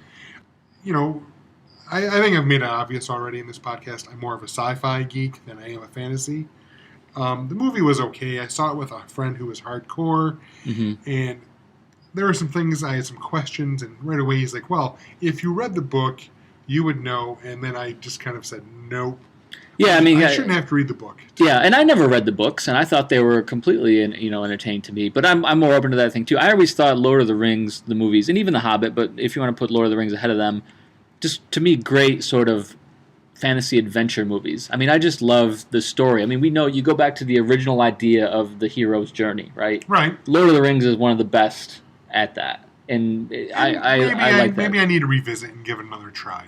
I think I've made it obvious already in this podcast. I'm more of a sci-fi geek than I am a fantasy. The movie was okay. I saw it with a friend who was hardcore, and there were some things, I had some questions, and right away he's like, well, if you read the book, you would know, and then I just kind of said, nope. Yeah, I mean, I shouldn't have to read the book. Yeah, and I never read the books, and I thought they were completely, entertaining to me. But I'm more open to that thing too. I always thought Lord of the Rings, the movies, and even The Hobbit. But if you want to put Lord of the Rings ahead of them, just to me, great sort of fantasy adventure movies. I mean, I just love the story. I mean, we know you go back to the original idea of the hero's journey, right? Right. Lord of the Rings is one of the best at that, and I like that. Maybe I need to revisit and give it another try.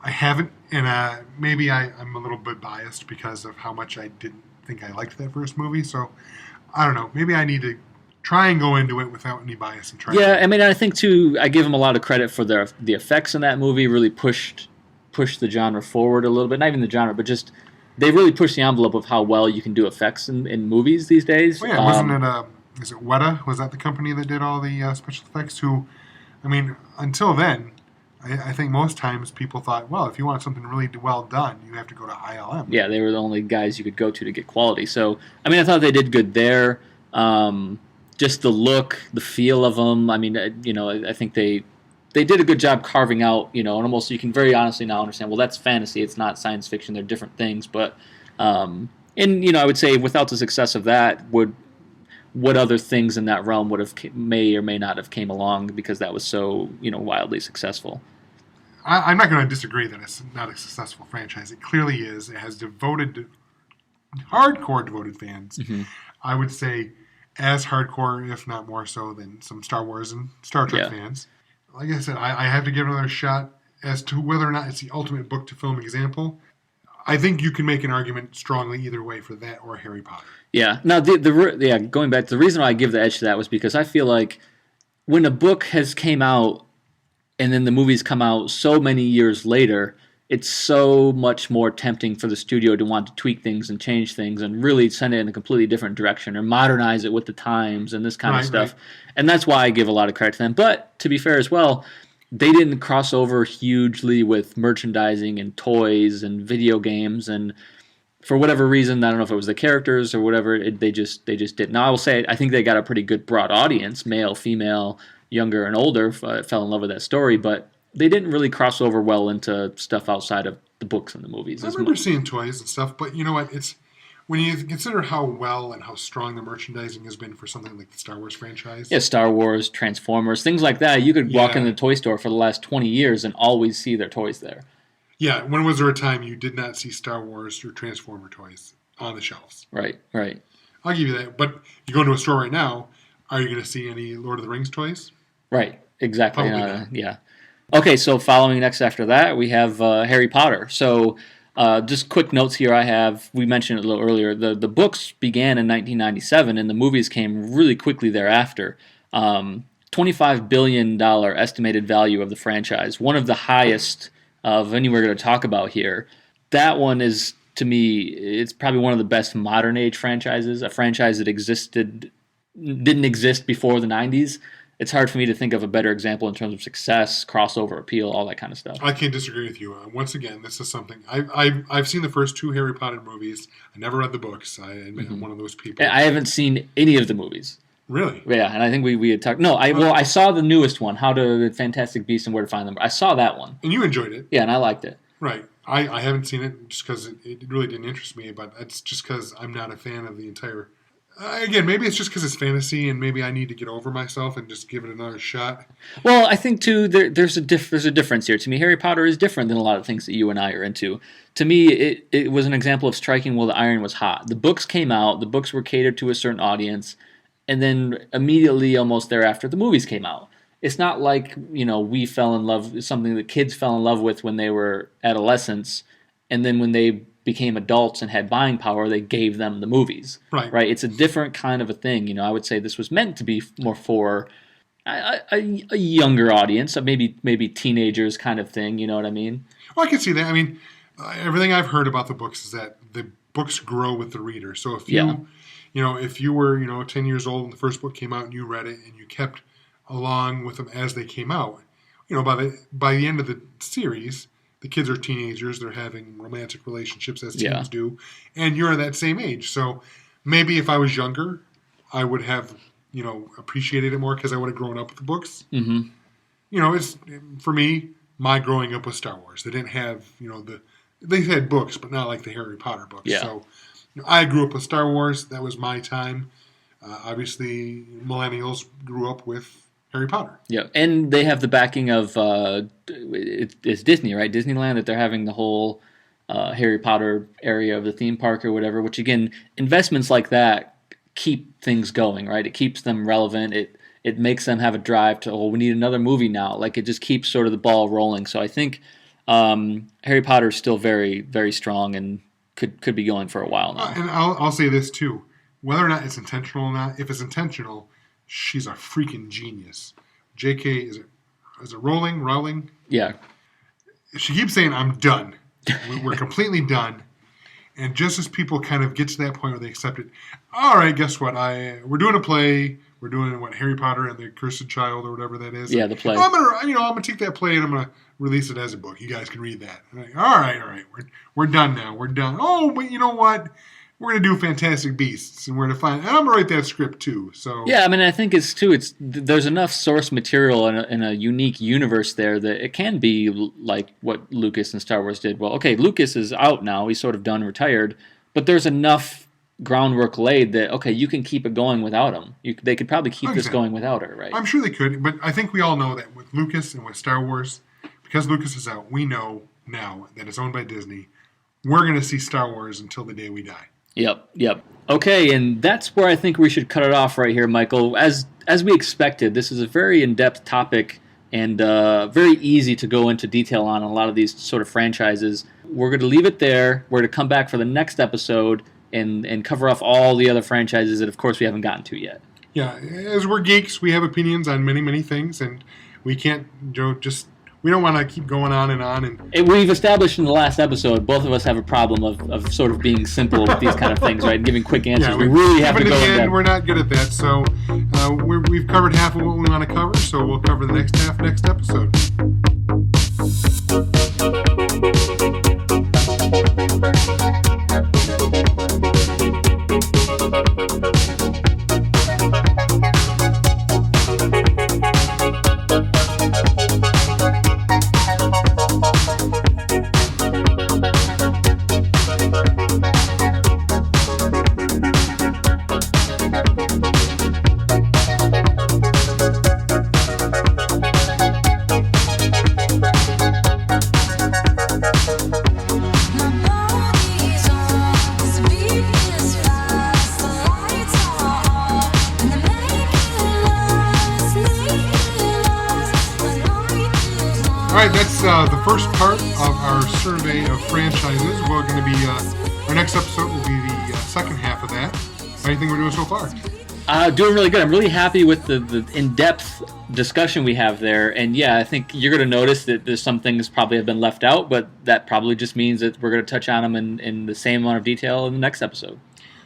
I haven't, and maybe I'm a little bit biased because of how much I didn't think I liked that first movie. So I don't know. Maybe I need to try and go into it without any bias and try. Yeah, I mean, I think too. I give them a lot of credit for the effects in that movie. Really pushed the genre forward a little bit. Not even the genre, but just they really pushed the envelope of how well you can do effects in movies these days. Well, yeah, wasn't it? Is it Weta? Was that the company that did all the special effects? Until then, I think most times people thought, well, if you want something really well done, you have to go to ILM. Yeah, they were the only guys you could go to get quality. So, I mean, I thought they did good there. Just the look, the feel of them. I mean, I think they did a good job carving out, and almost you can very honestly now understand, well, that's fantasy. It's not science fiction. They're different things. But, I would say without the success of that, what other things in that realm may or may not have came along because that was so, wildly successful. I'm not going to disagree that it's not a successful franchise. It clearly is. It has hardcore devoted fans. Mm-hmm. I would say as hardcore, if not more so, than some Star Wars and Star Trek fans. like I said, I have to give it another shot as to whether or not it's the ultimate book to film example. I think you can make an argument strongly either way for that or Harry Potter. Yeah. Now, going back, the reason why I give the edge to that was because I feel like when a book has came out and then the movies come out so many years later, it's so much more tempting for the studio to want to tweak things and change things and really send it in a completely different direction or modernize it with the times and this kind of stuff. Right. And that's why I give a lot of credit to them. But to be fair as well, they didn't cross over hugely with merchandising and toys and video games. And for whatever reason, I don't know if it was the characters or whatever, they just didn't. Now, I will say, I think they got a pretty good broad audience, male, female, younger, and older, fell in love with that story, but they didn't really cross over well into stuff outside of the books and the movies. I remember seeing toys and stuff, but you know what? It's when you consider how well and how strong the merchandising has been for something like the Star Wars franchise. Yeah, Star Wars, Transformers, things like that. You could walk into the toy store for the last 20 years and always see their toys there. Yeah, when was there a time you did not see Star Wars or Transformer toys on the shelves? Right. I'll give you that. But you go into a store right now, are you going to see any Lord of the Rings toys? Right, exactly. Yeah. Okay, so following next after that, we have Harry Potter. So just quick notes here we mentioned it a little earlier, the books began in 1997 and the movies came really quickly thereafter. $25 billion estimated value of the franchise, one of the highest of any we're going to talk about here. That one is, to me, it's probably one of the best modern age franchises, a franchise that didn't exist before the 90s. It's hard for me to think of a better example in terms of success, crossover appeal, all that kind of stuff. I can't disagree with you. Once again, this is something I've seen the first 2 Harry Potter movies. I never read the books. I admit I'm one of those people. I haven't seen any of the movies. Really? Yeah, and I think we had talked. No, I saw the newest one, How to the Fantastic Beasts and Where to Find Them. I saw that one. And you enjoyed it. Yeah, and I liked it. Right. I haven't seen it just because it really didn't interest me, but it's just because I'm not a fan of the entire. Again, maybe it's just because it's fantasy, and maybe I need to get over myself and just give it another shot. Well, I think too there's a difference here. To me, Harry Potter is different than a lot of things that you and I are into. To me, it was an example of striking while the iron was hot. The books came out, the books were catered to a certain audience, and then immediately, almost thereafter, the movies came out. It's not like we fell in love, something that kids fell in love with when they were adolescents, and then when they became adults and had buying power, they gave them the movies. Right. It's a different kind of a thing. I would say this was meant to be more for a younger audience, maybe teenagers kind of thing. You know what I mean? Well, I can see that. I mean, everything I've heard about the books is that the books grow with the reader. So if if you were 10 years old and the first book came out and you read it and you kept along with them as they came out, by the end of the series, the kids are teenagers. They're having romantic relationships as teens do. And you're that same age. So maybe if I was younger, I would have, appreciated it more because I would have grown up with the books. Mm-hmm. It's for me, my growing up with Star Wars. They didn't have, they had books, but not like the Harry Potter books. Yeah. So I grew up with Star Wars. That was my time. Obviously, millennials grew up with Harry Potter. Yeah, and they have the backing of it's Disney, right? Disneyland, that they're having the whole Harry Potter area of the theme park or whatever. Which again, investments like that keep things going, right? It keeps them relevant. It makes them have a drive to we need another movie now. Like it just keeps sort of the ball rolling. So I think Harry Potter is still very, very strong and could be going for a while now. And I'll say this too, whether or not it's intentional or not. If it's intentional, she's a freaking genius. J.K. is it Rowling? Yeah. She keeps saying, "I'm done. We're completely done." And just as people kind of get to that point where they accept it, all right, guess what? We're doing a play. We're doing Harry Potter and the Cursed Child or whatever that is. Yeah, the play. I'm gonna take that play and I'm gonna release it as a book. You guys can read that. I'm like, all right. We're done now. We're done. Oh, but you know what? We're going to do Fantastic Beasts, and we're going to find. And I'm going to write that script too. So yeah, I mean, I think there's enough source material in a unique universe there that it can be like what Lucas and Star Wars did. Well, okay, Lucas is out now; he's sort of done, retired, but there's enough groundwork laid that okay, you can keep it going without him. They could probably keep this going without her, right? I'm sure they could, but I think we all know that with Lucas and with Star Wars, because Lucas is out, we know now that it's owned by Disney. We're going to see Star Wars until the day we die. Yep. Okay, and that's where I think we should cut it off right here, Michael. As we expected, this is a very in-depth topic and very easy to go into detail on a lot of these sort of franchises. We're going to leave it there. We're going to come back for the next episode and cover off all the other franchises that, of course, we haven't gotten to yet. Yeah, as we're geeks, we have opinions on many, many things, and we can't we don't want to keep going on and on. And we've established in the last episode, both of us have a problem of sort of being simple with these kind of things, right? And giving quick answers. Yeah, we really have to go in depth. We're not good at that, so we've covered half of what we want to cover, so we'll cover the next half next episode. Alright, that's the first part of our survey of franchises. We're going to be, our next episode will be the second half of that. How do you think we're doing so far? Doing really good. I'm really happy with the in-depth discussion we have there. And yeah, I think you're going to notice that there's some things probably have been left out, but that probably just means that we're going to touch on them in the same amount of detail in the next episode.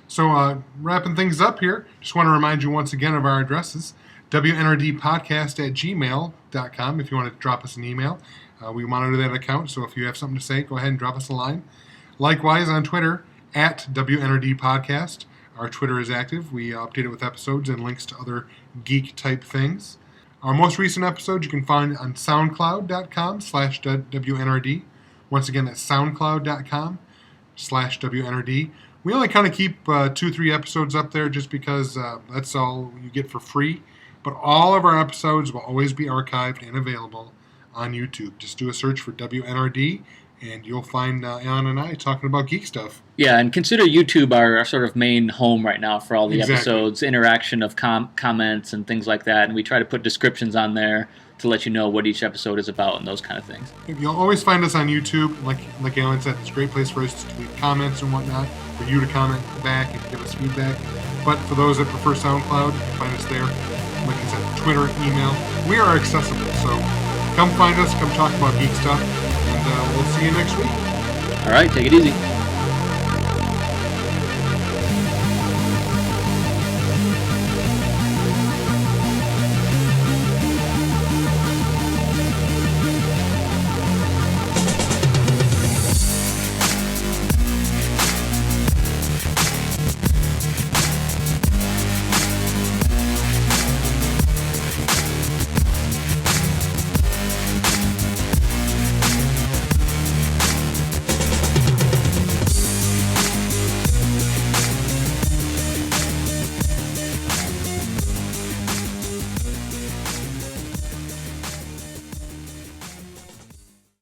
So wrapping things up here, just want to remind you once again of our addresses. WNRDpodcast@gmail.com if you want to drop us an email. We monitor that account, so if you have something to say, go ahead and drop us a line. Likewise, on Twitter, @WNRDpodcast. Our Twitter is active. We update it with episodes and links to other geek-type things. Our most recent episode you can find on soundcloud.com/WNRD. Once again, that's soundcloud.com/WNRD. We only kind of keep 2-3 episodes up there just because that's all you get for free. But all of our episodes will always be archived and available on YouTube. Just do a search for WNRD, and you'll find Alan and I talking about geek stuff. Yeah, and consider YouTube our sort of main home right now for all the episodes, interaction of comments and things like that. And we try to put descriptions on there to let you know what each episode is about and those kind of things. You'll always find us on YouTube. Like Alan said, it's a great place for us to leave comments and whatnot, for you to comment back and give us feedback. But for those that prefer SoundCloud, you can find us there. Like I said, Twitter, email. We are accessible, so come find us, come talk about geek stuff, and we'll see you next week. All right, take it easy.